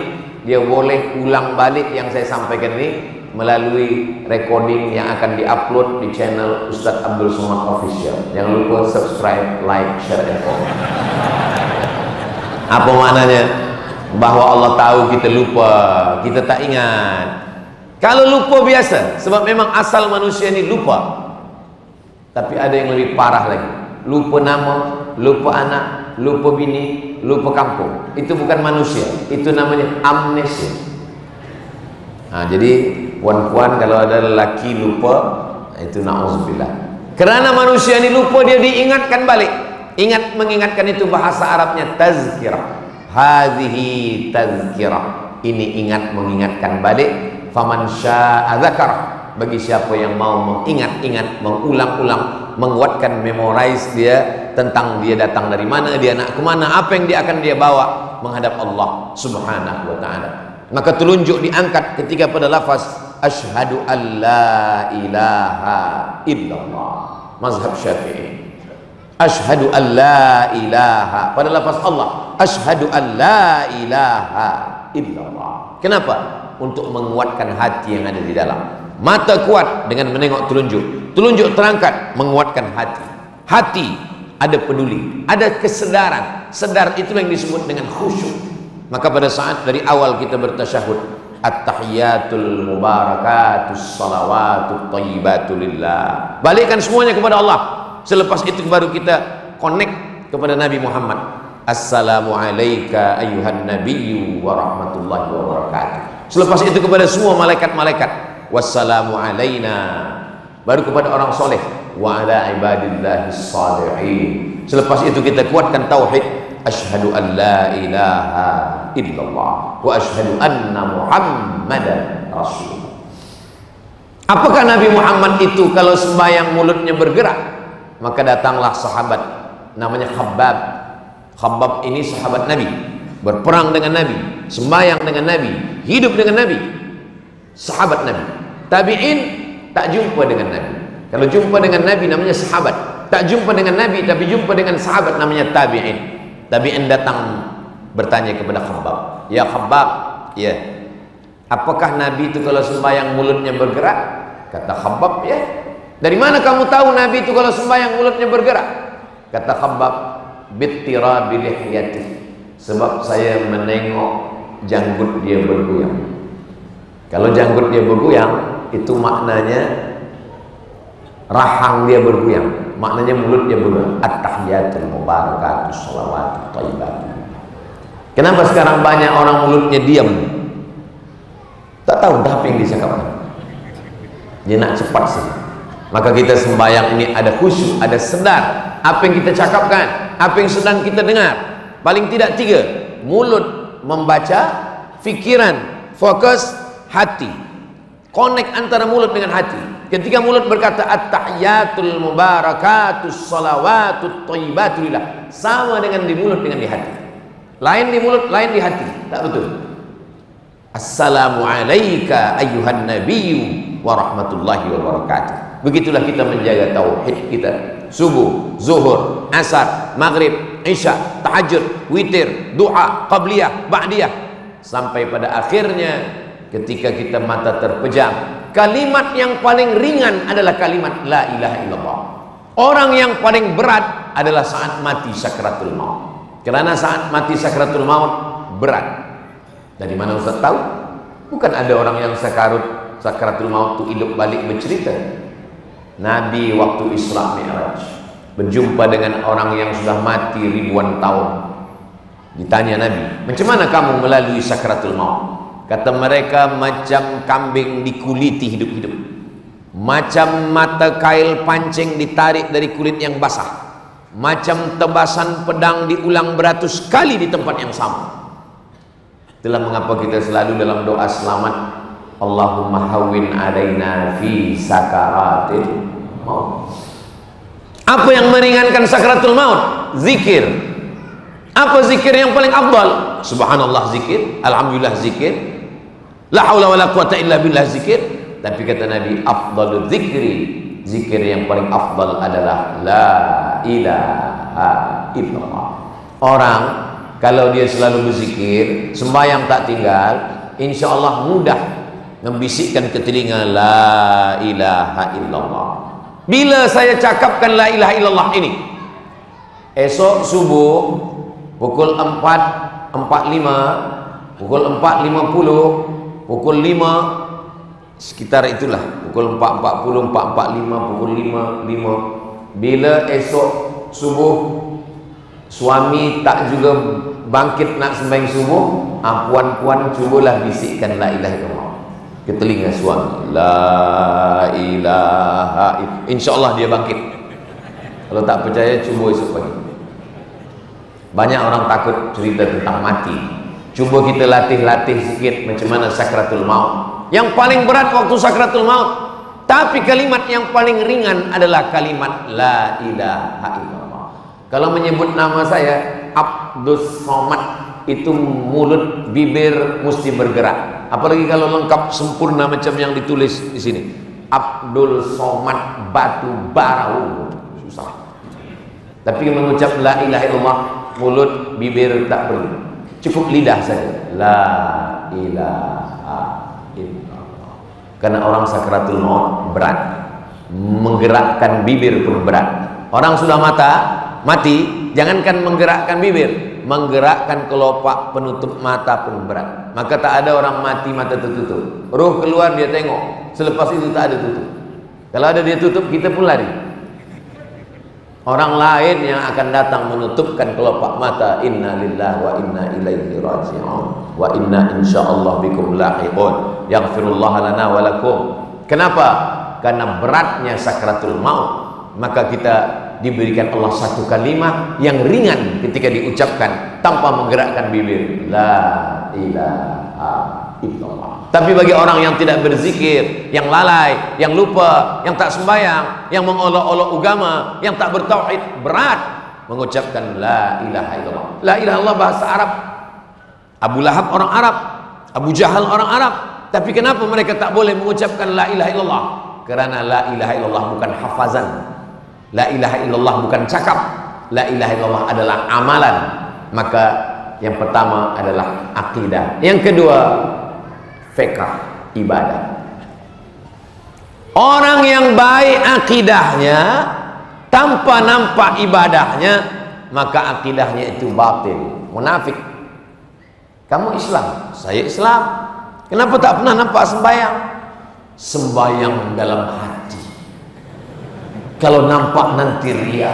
dia boleh ulang balik yang saya sampaikan ini melalui recording yang akan diupload di channel Ustaz Abdul Somad Official. Jangan lupa subscribe, like, share, and comment. Apa maknanya? Bahwa Allah tahu kita lupa, kita tak ingat. Kalau lupa biasa, sebab memang asal manusia ini lupa. Tapi ada yang lebih parah lagi. Lupa nama, lupa anak, lupa bini, lupa kampung. Itu bukan manusia, itu namanya amnesia. Nah, jadi puan-puan kalau ada lelaki lupa, itu na'udzubillah. Karena manusia ini lupa, dia diingatkan balik. Ingat, mengingatkan itu bahasa Arabnya tazkirah. Hadhihi tazkirah. Ini ingat, mengingatkan balik. Faman syaa dzakara. Bagi siapa yang mau mengingat-ingat, mengulang-ulang, menguatkan, memorize dia tentang dia datang dari mana, dia nak ke mana, apa yang dia akan dia bawa menghadap Allah Subhanahu wa ta'ala. Maka telunjuk diangkat ketika pada lafaz asyhadu an la ilaha illallah. Mazhab Syafi'i. Asyhadu an la ilaha, pada lafaz Allah, asyhadu an la ilaha illallah. Kenapa? Untuk menguatkan hati yang ada di dalam. Mata kuat dengan menengok telunjuk, telunjuk terangkat menguatkan hati. Hati ada peduli, ada kesedaran. Sedar itulah yang disebut dengan khusyuk. Maka pada saat dari awal kita bertasyahud, at-tahiyatul mubarakatus salawatut thayyibatu lillah, balikkan semuanya kepada Allah. Selepas itu baru kita connect kepada Nabi Muhammad. Assalamu alayka ayyuhan nabiyyu wa rahmatullahi wa barakatuh. Selepas itu kepada semua malaikat-malaikat. Wassalamu alayna, baru kepada orang soleh. Wa ala ibadillahi salihin. Selepas itu kita kuatkan tauhid. Asyhadu an la ilaha illallah wa asyhadu anna muhammadan rasulullah. Apakah Nabi Muhammad itu kalau sembahyang mulutnya bergerak? Maka datanglah sahabat namanya Khabbab. Khabbab ini sahabat Nabi, berperang dengan Nabi, sembahyang dengan Nabi, hidup dengan Nabi, sahabat Nabi. Tabi'in tak jumpa dengan Nabi. Kalau jumpa dengan Nabi namanya sahabat. Tak jumpa dengan Nabi tapi jumpa dengan sahabat namanya tabi'in. Tabi'in datang bertanya kepada Khabbab, ya Khabbab, ya, apakah Nabi itu kalau sembahyang mulutnya bergerak? Kata Khabbab, ya. Dari mana kamu tahu Nabi itu kalau sembahyang mulutnya bergerak? Kata Khabbab, bittirabi lihyati, sebab saya menengok janggut dia bergoyang. Kalau janggut dia bergoyang, itu maknanya rahang dia bergoyang, maknanya mulut dia bergoyang. At-tahiyatul mubarakatus shalawatut thayyibatun. Kenapa sekarang banyak orang mulutnya diam, tak tahu entah apa yang dicakapkan, dia nak cepat sih. Maka kita sembahyang ini ada khusyuk, ada sedar apa yang kita cakapkan, apa yang sedang kita dengar. Paling tidak 3, mulut membaca, fikiran fokus, hati connect antara mulut dengan hati. Ketika mulut berkata at-tahiyatul mubarakatus salawatut thayyibatu lillah, sama dengan di mulut dengan di hati. Lain di mulut, lain di hati, tak betul. Assalamu alayka ayyuhan nabiyyu wa rahmatullahi wa barakatuh. Begitulah kita menjaga tauhid kita. Subuh, zuhur, asar, maghrib, isya, tahajud, witir, duha, qabliyah, ba'diyah, sampai pada akhirnya ketika kita mata terpejam, kalimat yang paling ringan adalah kalimat la ilaha illallah. Orang yang paling berat adalah saat mati sakratul maut. Karena saat mati sakratul maut berat. Dari mana Ustaz tahu? Bukan ada orang yang sakratul maut itu hidup balik bercerita. Nabi waktu Isra Mi'raj berjumpa dengan orang yang sudah mati ribuan tahun. Ditanya Nabi, macam mana kamu melalui sakratul maut? Kata mereka, macam kambing dikuliti hidup-hidup, macam mata kail pancing ditarik dari kulit yang basah, macam tebasan pedang diulang beratus kali di tempat yang sama. Itulah mengapa kita selalu dalam doa selamat, Allahumma hawwin alaina fi sakaratil maut. Apa yang meringankan sakratul maut? Zikir. Apa zikir yang paling afdal? Subhanallah zikir, alhamdulillah zikir, la haula wala quwata illa billah zikir. Tapi kata Nabi, afdalul zikri, zikir yang paling afdal adalah la ilaha illallah. Orang kalau dia selalu berzikir, sembahyang tak tinggal, insya Allah mudah membisikkan ke telinga la ilaha illallah. Bila saya cakapkan la ilaha illallah ini, esok subuh pukul 4.45, pukul 4.50, pukul 5, sekitar itulah, pukul 4.40, 4.45, pukul 5.05. Bila esok subuh suami tak juga bangkit nak sembahyang subuh, puan-puan cubalah bisikkan la ilaha illallah ke telinga suami, la ilaha illallah. InsyaAllah dia bangkit. Kalau tak percaya cuba esok pagi. Banyak orang takut cerita tentang mati. Cuba kita latih-latih sikit macam mana sakratul maut. Yang paling berat waktu sakratul maut, tapi kalimat yang paling ringan adalah kalimat la ilaha illallah. Kalau menyebut nama saya Abdus Somad, itu mulut bibir mesti bergerak. Apalagi kalau lengkap sempurna macam yang ditulis di sini. Abdul Somad Batu Barau, susah. Tapi mengucap la ilaha illallah, mulut bibir tak perlu, cukup lidah saja. La ilaha illallah. Karena orang sakaratul maut berat, menggerakkan bibir pun berat. Orang sudah mati, jangankan menggerakkan bibir, menggerakkan kelopak penutup mata pun berat. Maka tak ada orang mati mata tertutup, roh keluar dia tengok, selepas itu tak ada tutup. Kalau ada dia tutup, kita pun lari. Orang lain yang akan datang menutupkan kelopak mata. Inna lillahi wa inna ilaihi raji'un wa inna insyaallah bikum lahiqun yaghfirullah lana wa lakum. Kenapa? Karena beratnya sakratul maut. Maka kita diberikan Allah satu kalimat yang ringan ketika diucapkan tanpa menggerakkan bibir, la ilaha illallah. Tapi bagi orang yang tidak berzikir, yang lalai, yang lupa, yang tak sembahyang, yang mengolok-olok agama, yang tak bertauhid, berat mengucapkan la ilaha illallah. La ilaha illallah bahasa Arab. Abu Lahab orang Arab, Abu Jahal orang Arab. Tapi kenapa mereka tak boleh mengucapkan la ilaha illallah? Karena la ilaha illallah bukan hafazan. La ilaha illallah bukan cakap. La ilaha illallah adalah amalan. Maka yang pertama adalah akidah. Yang kedua, fiqh, ibadah. Orang yang baik akidahnya tanpa nampak ibadahnya, maka akidahnya itu batil, munafik. Kamu Islam, saya Islam. Kenapa tak pernah nampak sembahyang? Sembahyang dalam hati. Kalau nampak nanti ria.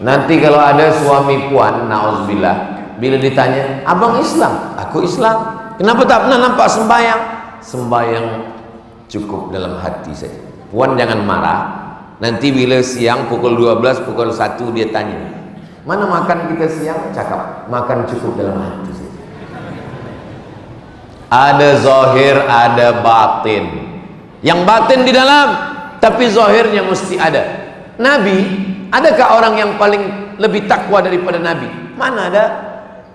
Nanti kalau ada suami puan, na'udzubillah, bila ditanya, abang Islam, aku Islam, kenapa tak pernah nampak sembahyang? Sembahyang cukup dalam hati saja. Puan jangan marah. Nanti bila siang pukul 12, pukul 1 dia tanya, mana makan kita siang? Cakap, makan cukup dalam hati saja. Ada zahir, ada batin. Yang batin di dalam, tapi zahirnya mesti ada. Nabi, adakah orang yang paling lebih takwa daripada Nabi? Mana ada?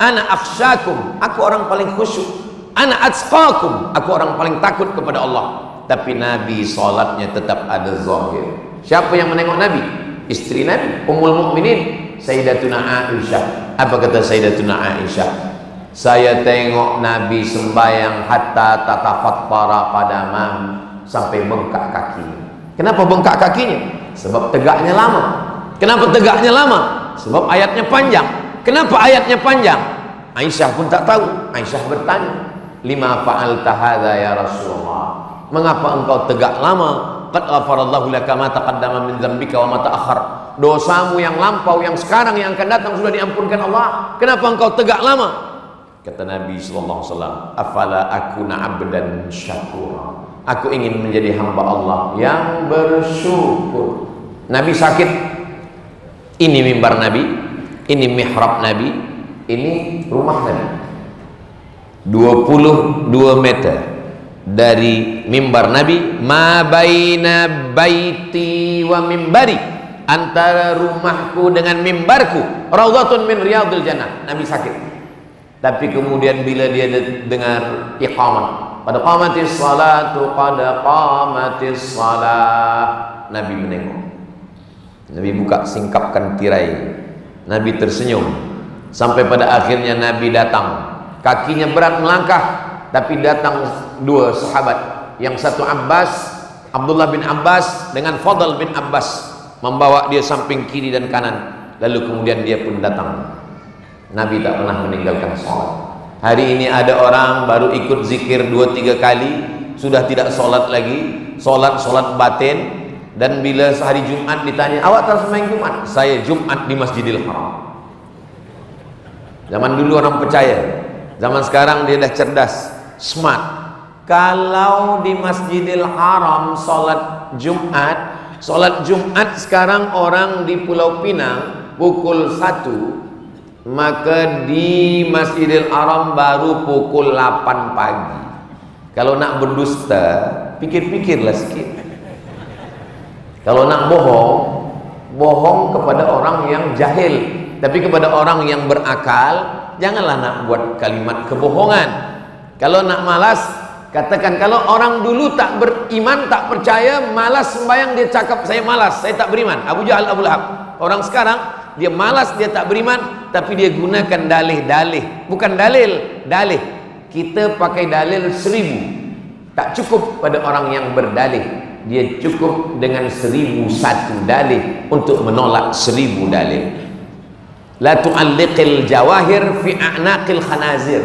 Ana akhsyakum, aku orang paling khusyuk. Ana atqakum, aku orang paling takut kepada Allah. Tapi Nabi salatnya tetap ada zahir. Siapa yang menengok Nabi? Istri Nabi, Ummul Mukminin, Sayyidatuna Aisyah. Apa kata Sayyidatuna Aisyah? Saya tengok Nabi sembahyang hatta tatafattara qadamam, sampai bengkak kaki. Kenapa bengkak kakinya? Sebab tegaknya lama. Kenapa tegaknya lama? Sebab ayatnya panjang. Kenapa ayatnya panjang? Aisyah pun tak tahu. Aisyah bertanya, lima fa'alta hadza ya Rasulullah? Mengapa engkau tegak lama? Qad ghafarallahu laka ma taqaddama min dzambika wa ma ta'akhkhar. Dosamu yang lampau, yang sekarang, yang akan datang sudah diampunkan Allah. Kenapa engkau tegak lama? Kata Nabi sallallahu alaihi wasallam, afala akuna 'abdan syakura. Aku ingin menjadi hamba Allah yang bersyukur. Nabi sakit. Ini mimbar Nabi, ini mihrab Nabi, ini rumah Nabi. 22 meter dari mimbar Nabi, ma baina baiti wa mimbari, antara rumahku dengan mimbarku raudhatun min riyadil jannah. Nabi sakit. Tapi kemudian bila dia dengar iqamah, qad qamatis salatu, qad qamatis salah, Nabi menengok. Nabi buka, singkapkan tirai. Nabi tersenyum. Sampai pada akhirnya Nabi datang. Kakinya berat melangkah, tapi datang dua sahabat. Yang satu Abbas, Abdullah bin Abbas dengan Fadl bin Abbas, membawa dia samping kiri dan kanan. Lalu kemudian dia pun datang. Nabi tak pernah meninggalkan sholat. Hari ini ada orang baru ikut zikir 2-3 kali, sudah tidak sholat lagi. Sholat batin. Dan bila sehari Jumat ditanya, awak tak sembahyang Jumat? Saya Jumat di Masjidil Haram. Zaman dulu orang percaya. Zaman sekarang dia dah cerdas, smart. Kalau di Masjidil Haram sholat Jumat sekarang orang di Pulau Pinang pukul 1, maka di Masjidil Haram baru pukul 8 pagi. Kalau nak berdusta, pikir-pikirlah sikit. Kalau nak bohong, bohong kepada orang yang jahil, tapi kepada orang yang berakal janganlah nak buat kalimat kebohongan. Kalau nak malas, katakan kalau orang dulu tak beriman, tak percaya, malas sembahyang, dia cakap saya malas, saya tak beriman. Abu Jahal, Abu Lahab. Orang sekarang dia malas, dia tak beriman, tapi dia gunakan dalih-dalih, bukan dalil, dalih. Kita pakai dalil 1000, tak cukup pada orang yang berdalih. Dia cukup dengan 1001 dalih untuk menolak 1000 dalil. La tu'alliqil jawahir fi a'naqil khanazir.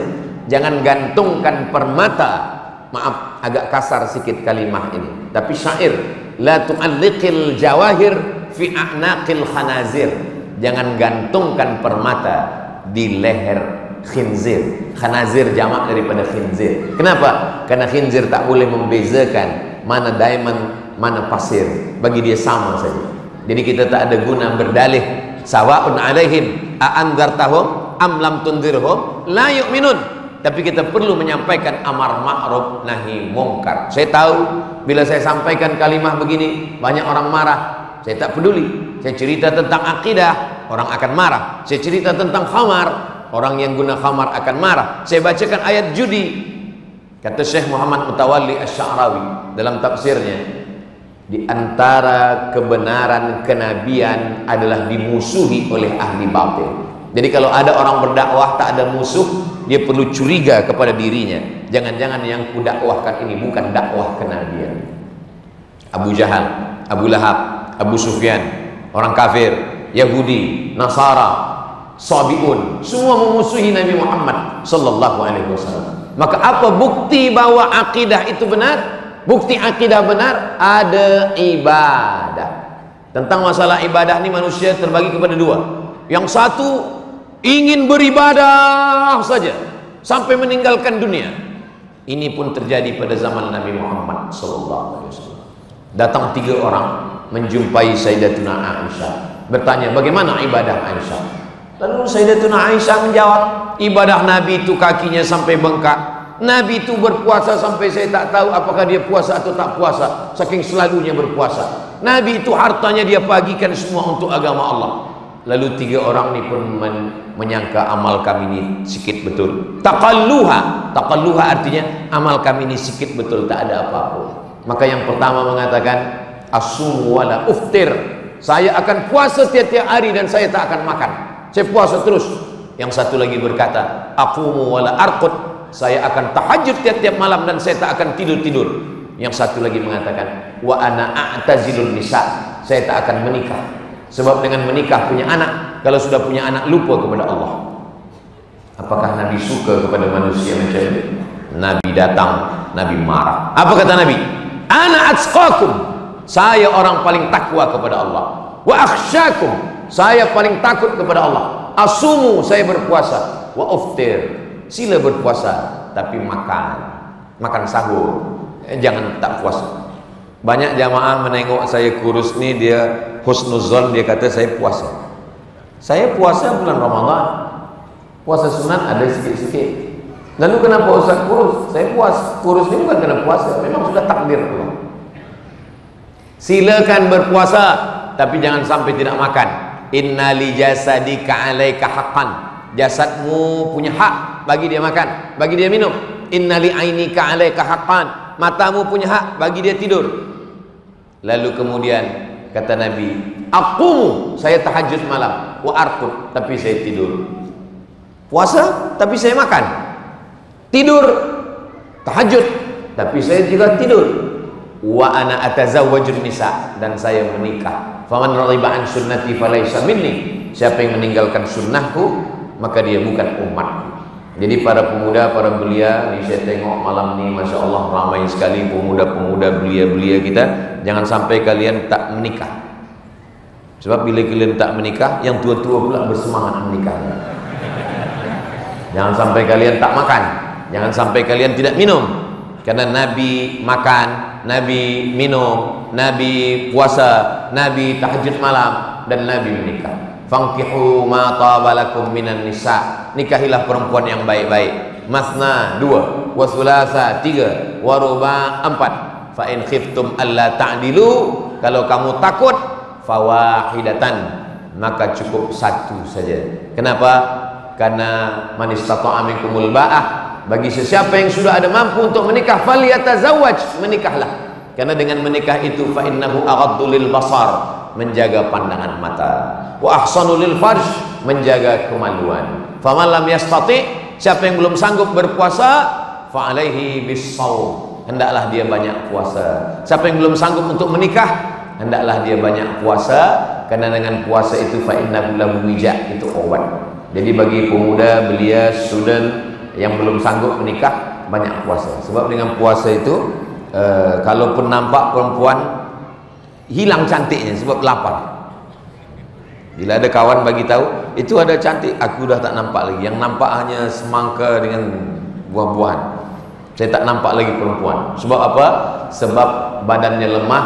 Jangan gantungkan permata, maaf agak kasar sikit kalimah ini, tapi syair. La tu'alliqil jawahir fi a'naqil khanazir. Jangan gantungkan permata di leher khinzir. Khanazir jamak daripada khinzir. Kenapa? Karena khinzir tak boleh membezakan mana diamond, mana pasir. Bagi dia sama saja. Jadi kita tak ada guna berdalih. Sawa'un alaihim a'anzartahum am lam tunzirhum la yu'minun. Tapi kita perlu menyampaikan amar ma'ruf nahi mungkar. Saya tahu bila saya sampaikan kalimah begini banyak orang marah. Saya tak peduli. Saya cerita tentang akidah, orang akan marah. Saya cerita tentang khamar, orang yang guna khamar akan marah. Saya bacakan ayat judi. Kata Syekh Muhammad Mutawalli Asy-Sya'rawi dalam tafsirnya, di antara kebenaran kenabian adalah dimusuhi oleh ahli batil. Jadi kalau ada orang berdakwah tak ada musuh, dia perlu curiga kepada dirinya. Jangan-jangan yang kudakwahkan ini bukan dakwah kenabian. Abu Jahal, Abu Lahab, Abu Sufyan, orang kafir, Yahudi, Nasara, Sabi'un, semua memusuhi Nabi Muhammad sallallahu alaihi wasallam. Maka apa bukti bahwa akidah itu benar? Bukti akidah benar, ada ibadah. Tentang masalah ibadah ini manusia terbagi kepada dua. Yang satu ingin beribadah saja sampai meninggalkan dunia. Ini pun terjadi pada zaman Nabi Muhammad SAW. Datang 3 orang menjumpai Sayyidatuna Aisyah, bertanya bagaimana ibadah Aisyah. Lalu Sayyidatuna Aisyah menjawab, ibadah Nabi itu kakinya sampai bengkak, Nabi itu berpuasa sampai saya tak tahu apakah dia puasa atau tak puasa, saking selalunya berpuasa. Nabi itu hartanya dia bagikan semua untuk agama Allah. Lalu 3 orang ini pun menyangka amal kami ini sikit betul. Taqalluha artinya amal kami ini sikit betul, tak ada apa-apa. Maka yang pertama mengatakan asum wala uftir, saya akan puasa tiap-tiap hari dan saya tak akan makan, saya puasa terus. Yang satu lagi berkata aqumu wala arqud, saya akan tahajud tiap-tiap malam dan saya tak akan tidur-tidur. Yang satu lagi mengatakan wa ana a'tazilun nisa, saya tak akan menikah. Sebab dengan menikah punya anak, kalau sudah punya anak lupa kepada Allah. Apakah Nabi suka kepada manusia macam itu? Nabi datang, Nabi marah. Apa kata Nabi? Ana atqakum, saya orang paling takwa kepada Allah. Wa akhsyakum, saya paling takut kepada Allah. Asumu, saya berpuasa. Wa uftir, sila berpuasa tapi makan sahur, jangan tak puasa. Banyak jamaah menengok saya kurus ni, dia husnuzon, dia kata saya puasa. Saya puasa bulan Ramadan, puasa sunat ada sikit-sikit. Lalu kenapa Ustaz kurus? Saya kurus ni bukan kena puasa, memang sudah takdir Allah. Silakan berpuasa, tapi jangan sampai tidak makan. Inna li jasadika alaika haqqan, jasadmu punya hak bagi dia makan, bagi dia minum. Inna li ainika alaika haqqan, matamu punya hak bagi dia tidur. Lalu kemudian kata Nabi, aqumu, saya tahajud malam, wa arqud, tapi saya tidur. Puasa tapi saya makan, tidur, tahajud tapi saya juga tidur. Wa ana atazawwajun nisa, dan saya menikah. Faman raghiba an sunnati falaysa minni, siapa yang meninggalkan sunnahku maka dia bukan umatku. Jadi para pemuda, para belia ni, saya tengok malam ni Masya Allah ramai sekali pemuda-pemuda belia-belia kita. Jangan sampai kalian tak menikah, sebab bila kalian tak menikah, yang tua-tua pula bersemangat menikah. Jangan sampai kalian tak makan, jangan sampai kalian tidak minum, karena Nabi makan, Nabi minum, Nabi puasa, Nabi tahajud malam, dan Nabi menikah. Fankihu ma tabalakum minan nisa, nikahilah perempuan yang baik-baik. Masna 2, wa thulatha 3, wa ruba 4. Fa in khiftum alla ta'dilu, kalau kamu takut, fawahidatan, maka cukup satu saja. Kenapa? Karena man istata'a minkumul ba'ah, bagi sesiapa yang sudah ada mampu untuk menikah, falyatazawwaj, menikahlah. Karena dengan menikah itu fa innahu aghaddu lil basar, menjaga pandangan mata, wa ahsanu lil farj, menjaga kemaluan. Faman lam yastati, siapa yang belum sanggup berpuasa, fa alaihi bis-shaum, hendaklah dia banyak puasa. Siapa yang belum sanggup untuk menikah, hendaklah dia banyak puasa, karena dengan puasa itu fa innahu lahu wija, itu obat. Jadi bagi pemuda, belia, student yang belum sanggup menikah, banyak puasa. Sebab dengan puasa itu kalaupun nampak perempuan, hilang cantiknya sebab lapar. Bila ada kawan bagi tahu itu ada cantik, aku dah tak nampak lagi. Yang nampak hanya semangka dengan buah-buahan. Saya tak nampak lagi perempuan. Sebab apa? Sebab badannya lemah,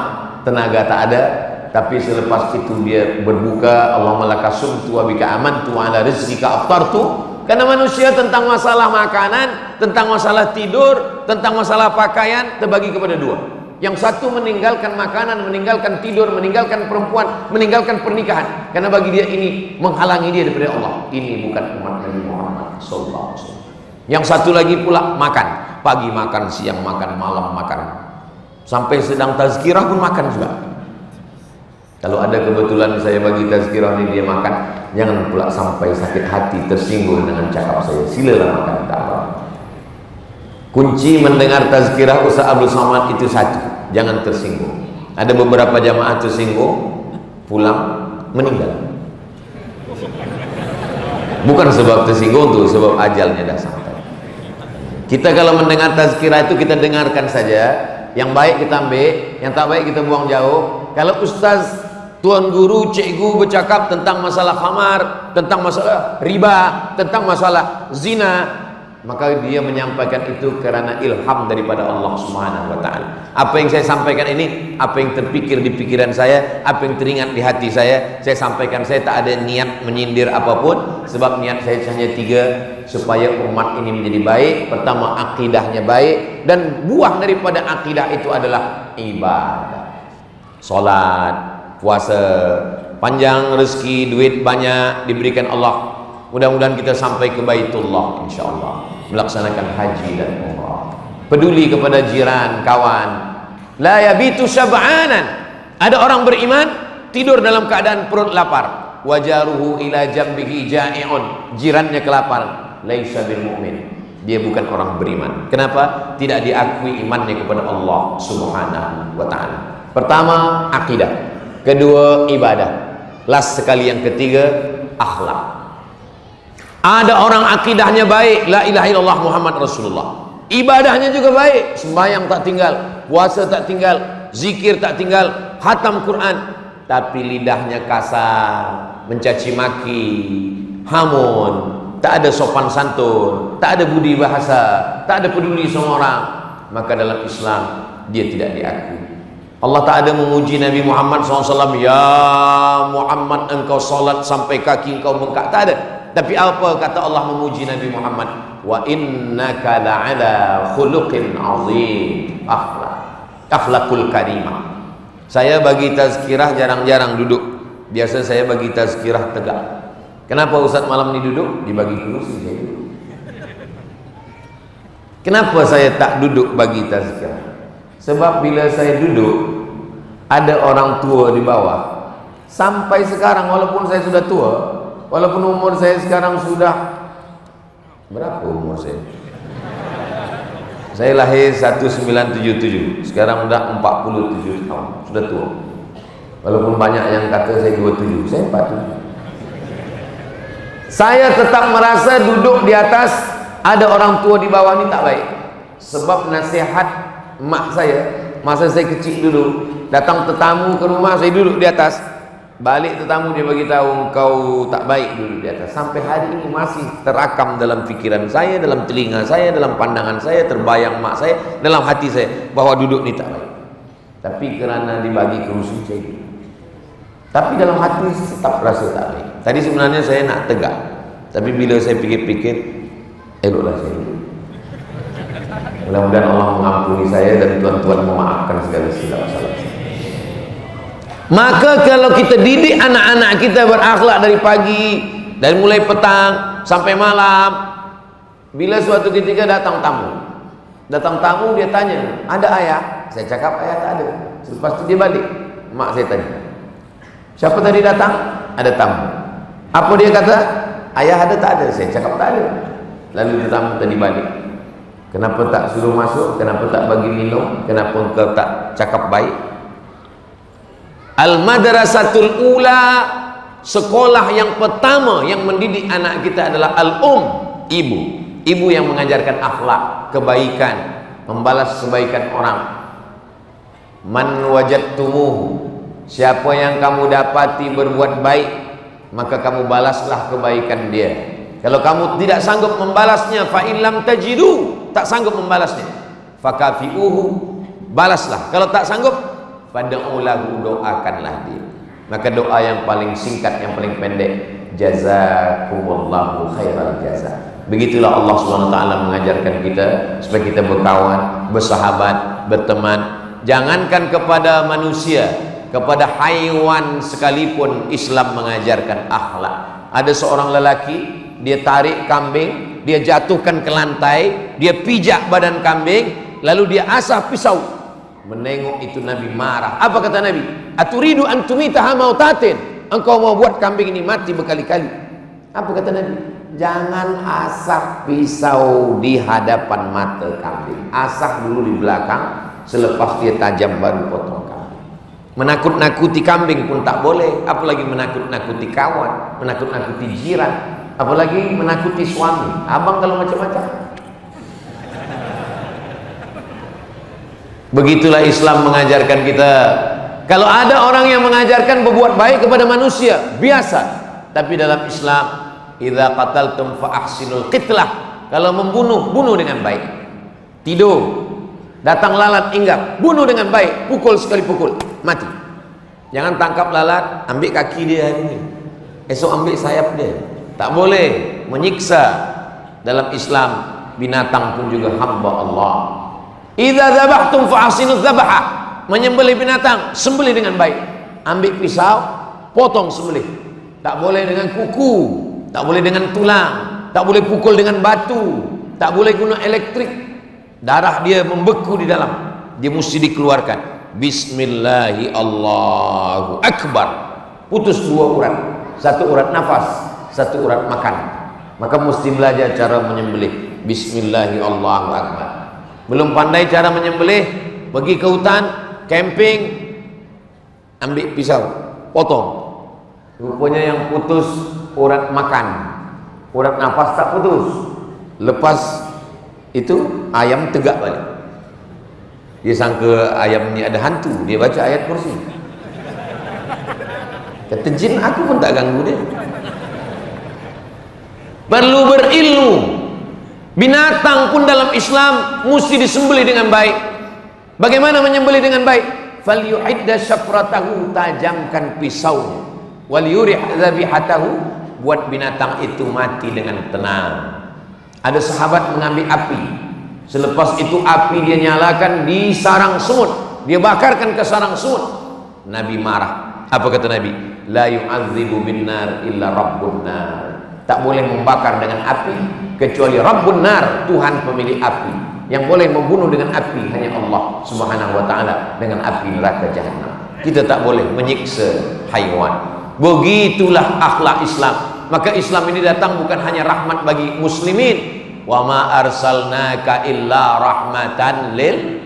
tenaga tak ada. Tapi selepas itu dia berbuka, Allahumma laka sumtu wa bika amantu wa ala rizqika aftartu. Karena manusia tentang masalah makanan, tentang masalah tidur, tentang masalah pakaian terbagi kepada dua. Yang satu meninggalkan makanan, meninggalkan tidur, meninggalkan perempuan, meninggalkan pernikahan. Karena bagi dia ini menghalangi dia daripada Allah. Ini bukan umat Nabi Muhammad sallallahu alaihi wasallam. Yang satu lagi pula makan. Pagi makan, siang makan, malam makan. Sampai sedang tazkirah pun makan juga. Kalau ada kebetulan saya bagi tazkirah ini dia makan, jangan pula sampai sakit hati, tersinggung dengan cakap saya. Silalah makan, tak apa. Kunci mendengar tazkirah Ustaz Abdul Somad itu satu, jangan tersinggung. Ada beberapa jamaah tersinggung, pulang meninggal. Bukan sebab tersinggung tuh, sebab ajalnya dah sampai. Kita kalau mendengar tazkirah itu kita dengarkan saja. Yang baik kita ambil, yang tak baik kita buang jauh. Kalau ustaz, tuan guru, cikgu bercakap tentang masalah khamar, tentang masalah riba, tentang masalah zina, maka dia menyampaikan itu karena ilham daripada Allah Subhanahu wa taala. Apa yang saya sampaikan ini, apa yang terpikir di pikiran saya, apa yang teringat di hati saya sampaikan. Saya tak ada niat menyindir apapun, sebab niat saya hanya tiga, supaya umat ini menjadi baik. Pertama, akidahnya baik, dan buah daripada akidah itu adalah ibadah. Salat, puasa, panjang rezeki, duit banyak diberikan Allah. Mudah-mudahan kita sampai ke Baitullah insyaallah, melaksanakan haji dan umrah. Peduli kepada jiran, kawan. La yabitu syab'anan. Ada orang beriman tidur dalam keadaan perut lapar. Wajaruhu ila jambihi ja'i'un. Jirannya kelaparan. Laisa bil mu'min. Dia bukan orang beriman. Kenapa? Tidak diakui imannya kepada Allah Subhanahu wa taala. Pertama, akidah. Kedua, ibadah. Last sekali yang ketiga, akhlak. Ada orang akidahnya baik, la ilaha illallah Muhammad Rasulullah. Ibadahnya juga baik, sembahyang tak tinggal, puasa tak tinggal, zikir tak tinggal, khatam Quran, tapi lidahnya kasar, mencaci maki, hamun, tak ada sopan santun, tak ada budi bahasa, tak ada peduli sama orang, maka dalam Islam dia tidak diakui. Allah tak ada memuji Nabi Muhammad SAW, ya Muhammad engkau salat sampai kaki engkau bengkak, tak ada. Tapi apa kata Allah memuji Nabi Muhammad? Wa innaka la'ala khuluqin azim. Akhlakul karimah. Saya bagi tazkirah jarang-jarang duduk. Biasa saya bagi tazkirah tegak. Kenapa Ustaz malam ini duduk? Dibagi kursi saya duduk. Kenapa saya tak duduk bagi tazkirah? Sebab bila saya duduk, ada orang tua di bawah. Sampai sekarang walaupun saya sudah tua, walaupun umur saya sekarang sudah berapa umur saya? Saya lahir 1977, sekarang sudah 47 tahun, sudah tua. Walaupun banyak yang kata saya 27, saya 47. Saya tetap merasa duduk di atas, ada orang tua di bawah ini tak baik. Sebab nasihat mak saya, masa saya kecil dulu, datang tetamu ke rumah, saya duduk di atas. Balik tetamu dia bagi tahu engkau tak baik dulu di atas. Sampai hari ini masih terakam dalam pikiran saya, dalam telinga saya, dalam pandangan saya, terbayang mak saya, dalam hati saya bahwa duduk ni tak baik. Tapi kerana dibagi kursi saya duduk. Tapi dalam hati tetap rasa tak baik. Tadi sebenarnya saya nak tegak, tapi bila saya pikir-pikir, eloklah saya duduk. Mudah-mudahan Allah mengampuni saya dan tuan-tuan memaafkan segala silap salah saya. Maka kalau kita didik anak-anak kita berakhlak dari pagi, dari mulai petang sampai malam, bila suatu ketika datang tamu dia tanya, ada ayah? Saya cakap ayah tak ada. Lepas itu dia balik, mak saya tanya, siapa tadi datang? Ada tamu. Apa dia kata? Ayah ada tak ada? Saya cakap tak ada. Lalu tamu tadi balik, kenapa tak suruh masuk? Kenapa tak bagi minum? Kenapa engkau tak cakap baik? Al-madrasatul ula, sekolah yang pertama yang mendidik anak kita adalah ibu. Ibu yang mengajarkan akhlak, kebaikan, membalas kebaikan orang. Man wajadtumuhu, siapa yang kamu dapati berbuat baik, maka kamu balaslah kebaikan dia. Kalau kamu tidak sanggup membalasnya, fa in lam tajidu, tak sanggup membalasnya, fakafiuhu, balaslah. Kalau tak sanggup, fad'u lahu, doakanlah dia. Maka doa yang paling singkat, yang paling pendek, jazakumullahu khairal jaza. Begitulah Allah Subhanahu wa taala mengajarkan kita supaya kita berkawan, bersahabat, berteman. Jangankan kepada manusia, kepada haiwan sekalipun Islam mengajarkan akhlak. Ada seorang lelaki, dia tarik kambing, dia jatuhkan ke lantai, dia pijak badan kambing, lalu dia asah pisau. Menengok itu Nabi marah. Apa kata Nabi? Aturidu antumitaha mautatin, engkau mau buat kambing ini mati berkali-kali. Apa kata Nabi? Jangan asah pisau di hadapan mata kambing, asah dulu di belakang, selepas dia tajam baru potong kambing. Menakut-nakuti kambing pun tak boleh, apalagi menakut-nakuti kawan, menakut-nakuti jiran, apalagi menakuti suami. Abang kalau macam-macam. Begitulah Islam mengajarkan kita. Kalau ada orang yang mengajarkan berbuat baik kepada manusia, biasa. Tapi dalam Islam, idza qataltum fa ahsinul qitlah. Kalau membunuh, bunuh dengan baik. Tidur, datang lalat hinggap, bunuh dengan baik, pukul sekali pukul, mati. Jangan tangkap lalat, ambil kaki dia hari ini, esok ambil sayap dia. Tak boleh menyiksa. Dalam Islam, binatang pun juga hamba Allah. Idza dzabhtum fa ahsinuz dzabha, menyembelih binatang, sembelih dengan baik. Ambil pisau, potong sembelih. Tak boleh dengan kuku, tak boleh dengan tulang, tak boleh pukul dengan batu, tak boleh guna elektrik. Darah dia membeku di dalam, dia mesti dikeluarkan. Bismillahi Allahu Akbar. Putus dua urat, satu urat nafas, satu urat makan. Maka mesti belajar cara menyembelih. Bismillahi Allahu Akbar. Belum pandai cara menyembelih, pergi ke hutan, camping, ambil pisau, potong. Rupanya yang putus urat makan, urat nafas tak putus. Lepas itu ayam tegak balik. Dia sangka ayam ni ada hantu, dia baca ayat kursi. Kata jin, aku pun tak ganggu dia. Perlu berilmu. Binatang pun dalam Islam mesti disembelih dengan baik. Bagaimana menyembelih dengan baik? Falyu'idda syafratahu, tajamkan pisaunya. Wal yurih dzabihatahu, buat binatang itu mati dengan tenang. Ada sahabat mengambil api. Selepas itu api dia nyalakan di sarang semut, dia bakarkan ke sarang semut. Nabi marah. Apa kata Nabi? La yu'adzibu bin nar illa rabbun nar. Tak boleh membakar dengan api kecuali Rabbun Nar, Tuhan pemilik api. Yang boleh membunuh dengan api hanya Allah Subhanahu wa taala dengan api neraka jahanam. Kita tak boleh menyiksa haiwan. Begitulah akhlak Islam. Maka Islam ini datang bukan hanya rahmat bagi muslimin. Wa ma arsalnaka illa rahmatan lil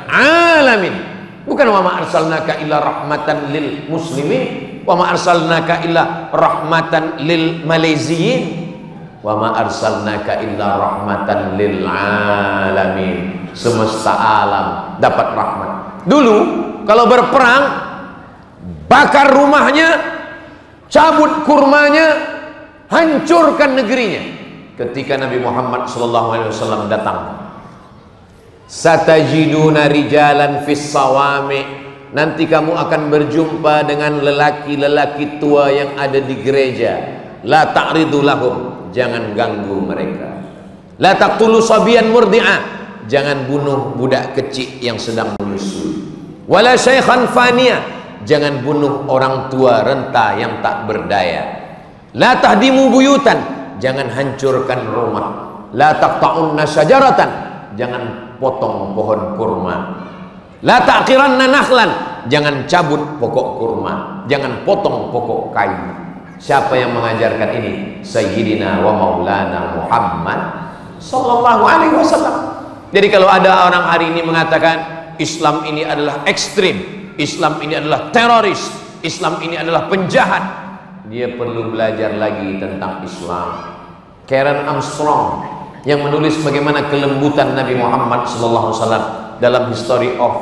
alamin. Bukan wa ma arsalnaka illa rahmatan lil muslimin. Wa ma arsalnaka illa rahmatan lil maleziyin. Wa ma arsalnaka illa rahmatan lil alamin. Semesta alam dapat rahmat. Dulu kalau berperang, bakar rumahnya, cabut kurmanya, hancurkan negerinya. Ketika Nabi Muhammad SAW datang, satajiduna rijalan fis sawami, nanti kamu akan berjumpa dengan lelaki-lelaki tua yang ada di gereja. La ta'ridu lahum, jangan ganggu mereka. La taqtulu sabiyan murdi'a, jangan bunuh budak kecil yang sedang menyusui. Wala syaikhan faniya, jangan bunuh orang tua renta yang tak berdaya. La tahdimu buyutan, jangan hancurkan rumah. La taqta'unna syajaratan, jangan potong pohon kurma. La ta'qiranna nakhlan, jangan cabut pokok kurma, jangan potong pokok kayu. Siapa yang mengajarkan ini? Sayyidina wa maulana Muhammad sallallahu alaihi wasallam. Jadi kalau ada orang hari ini mengatakan Islam ini adalah ekstrim, Islam ini adalah teroris, Islam ini adalah penjahat, dia perlu belajar lagi tentang Islam. Karen Armstrong yang menulis bagaimana kelembutan Nabi Muhammad sallallahu alaihi wasallam dalam History of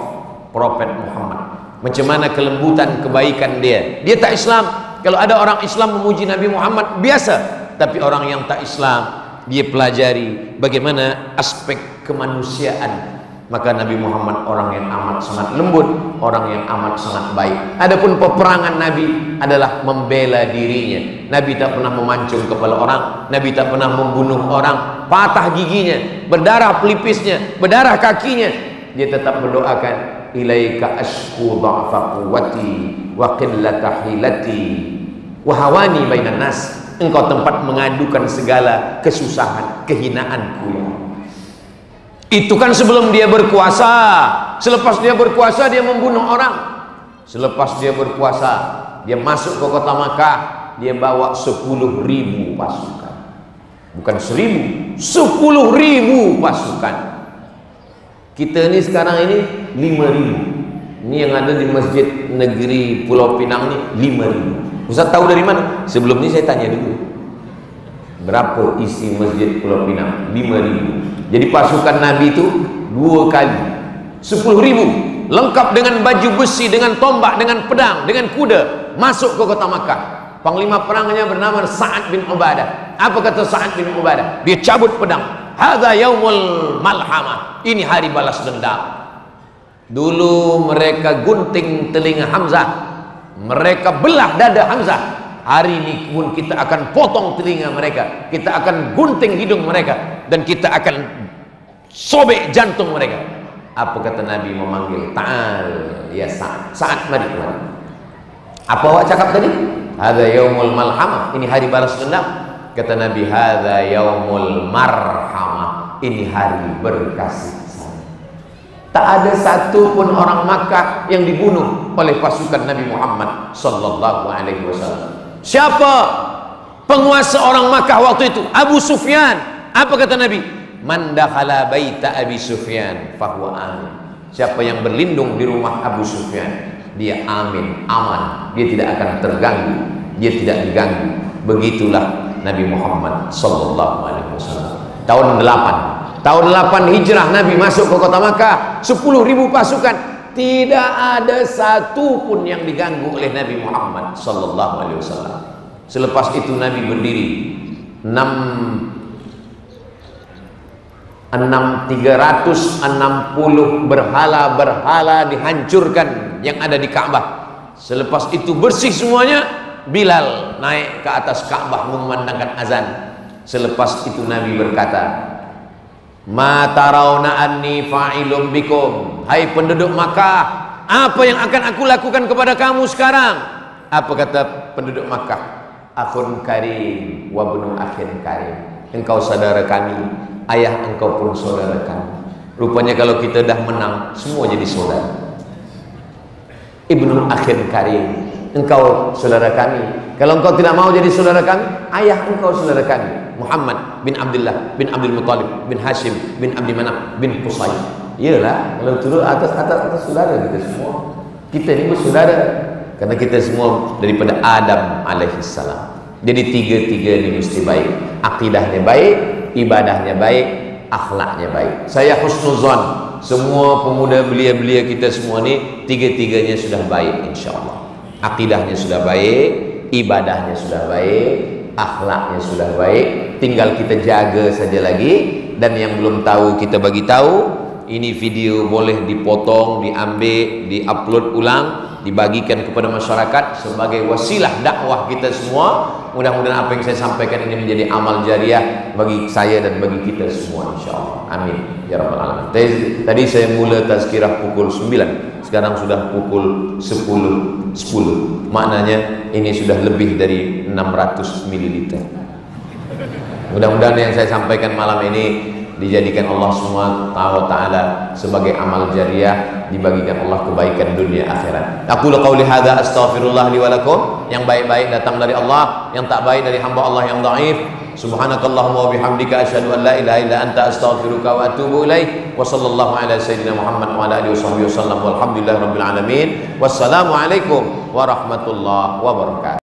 Prophet Muhammad, macam mana kelembutan kebaikan dia. Dia tak Islam. Kalau ada orang Islam memuji Nabi Muhammad biasa, tapi orang yang tak Islam dia pelajari bagaimana aspek kemanusiaan. Maka Nabi Muhammad orang yang amat sangat lembut, orang yang amat sangat baik. Adapun peperangan Nabi adalah membela dirinya. Nabi tak pernah memancung kepala orang, Nabi tak pernah membunuh orang, patah giginya, berdarah pelipisnya, berdarah kakinya, dia tetap mendoakan, ilaika ashku dha'fa quwwati wa qillata hilati wa hawani bainan nas. Engkau tempat mengadukan segala kesusahan, kehinaanku. Itu kan sebelum dia berkuasa. Selepas dia berkuasa dia membunuh orang. Selepas dia berkuasa dia masuk ke kota Makkah, dia bawa 10.000 pasukan. Bukan 1.000, 10.000 pasukan. Kita ini sekarang ini 5.000. Ini yang ada di Masjid Negeri Pulau Pinang ini 5.000. Ustaz tahu dari mana? Sebelum ini saya tanya dulu, berapa isi Masjid Pulau Pinang? 5.000. Jadi pasukan Nabi itu 2 kali 10.000, lengkap dengan baju besi, dengan tombak, dengan pedang, dengan kuda, masuk ke kota Makkah. Panglima perangnya bernama Sa'ad bin Ubadah. Apa kata Sa'ad bin Ubadah? Dia cabut pedang. Hadza yaumul malhamah. Ini hari balas dendam. Dulu mereka gunting telinga Hamzah, mereka belah dada Hamzah. Hari ini pun kita akan potong telinga mereka, kita akan gunting hidung mereka, dan kita akan sobek jantung mereka. Apa kata Nabi memanggil? Ta'al ya Sa'ad. Sa'ad, mari. Apa awak cakap tadi? Hadza yaumul malhamah. Ini hari balas dendam. Kata Nabi, hadza yaumul marhamah. Ini hari berkasih sayang. Tak ada satu pun orang Makkah yang dibunuh oleh pasukan Nabi Muhammad sallallahu alaihi wasallam. Siapa penguasa orang Makkah waktu itu? Abu Sufyan. Apa kata Nabi? Man dakhala baita Abi Sufyan fahuwa amin. Siapa yang berlindung di rumah Abu Sufyan, dia amin, aman, dia tidak akan terganggu, dia tidak diganggu. Begitulah Nabi Muhammad sallallahu alaihi wasallam. Tahun 8 Hijrah Nabi masuk ke kota Makkah, 10.000 pasukan. Tidak ada satu pun yang diganggu oleh Nabi Muhammad sallallahu alaihi wasallam. Selepas itu Nabi berdiri 360 berhala-berhala dihancurkan yang ada di Ka'bah. Selepas itu bersih semuanya. Bilal naik ke atas Ka'bah mengumandangkan azan. Selepas itu Nabi berkata, ma tarawna anni fa'ilum bikum. Hai penduduk Makkah, apa yang akan aku lakukan kepada kamu sekarang? Apa kata penduduk Makkah? Akhun karim wa ibnu akhin karim. Engkau saudara kami, ayah engkau pun saudara kami. Rupanya kalau kita dah menang, semua jadi saudara. Ibnu akhin karim, engkau saudara kami. Kalau engkau tidak mau jadi saudara kami, ayah engkau saudara kami. Muhammad bin Abdullah bin Abdul Muttalib bin Hashim bin Abdi Manaf bin Qusay. Iyalah, kalau turun atas saudara kita semua. Kita ini bersaudara karena kita semua daripada Adam alaihissalam. Jadi tiga-tiga ini mesti baik. Akidahnya baik, ibadahnya baik, akhlaknya baik. Saya husnuzon, semua pemuda belia-belia kita semua ini tiga-tiganya sudah baik insyaallah. Akidahnya sudah baik, ibadahnya sudah baik, akhlaknya sudah baik. Tinggal kita jaga saja lagi. Dan yang belum tahu kita bagi tahu. Ini video boleh dipotong, diambil, diupload ulang, dibagikan kepada masyarakat sebagai wasilah dakwah kita semua. Mudah-mudahan apa yang saya sampaikan ini menjadi amal jariah bagi saya dan bagi kita semua insyaallah. Amin ya rabbal alamin. Tadi saya mula tazkirah pukul 9, sekarang sudah pukul 10 10. Maknanya ini sudah lebih dari 600 ml. Mudah-mudahan yang saya sampaikan malam ini dijadikan Allah SWT sebagai amal jariah, dibagikan Allah kebaikan dunia akhirat. Aku qauli hadza astaghfirullah li wa lakum. Yang baik-baik datang dari Allah, yang tak baik dari hamba Allah yang dhaif. Subhanakallahumma wa bihamdika asyhadu an la ilaha illa anta astaghfiruka wa atubu ilaik. Wa sallallahu ala sayyidina Muhammad wa ala alihi wasallam walhamdulillahirabbil alamin. Wassalamu alaikum warahmatullahi wabarakatuh.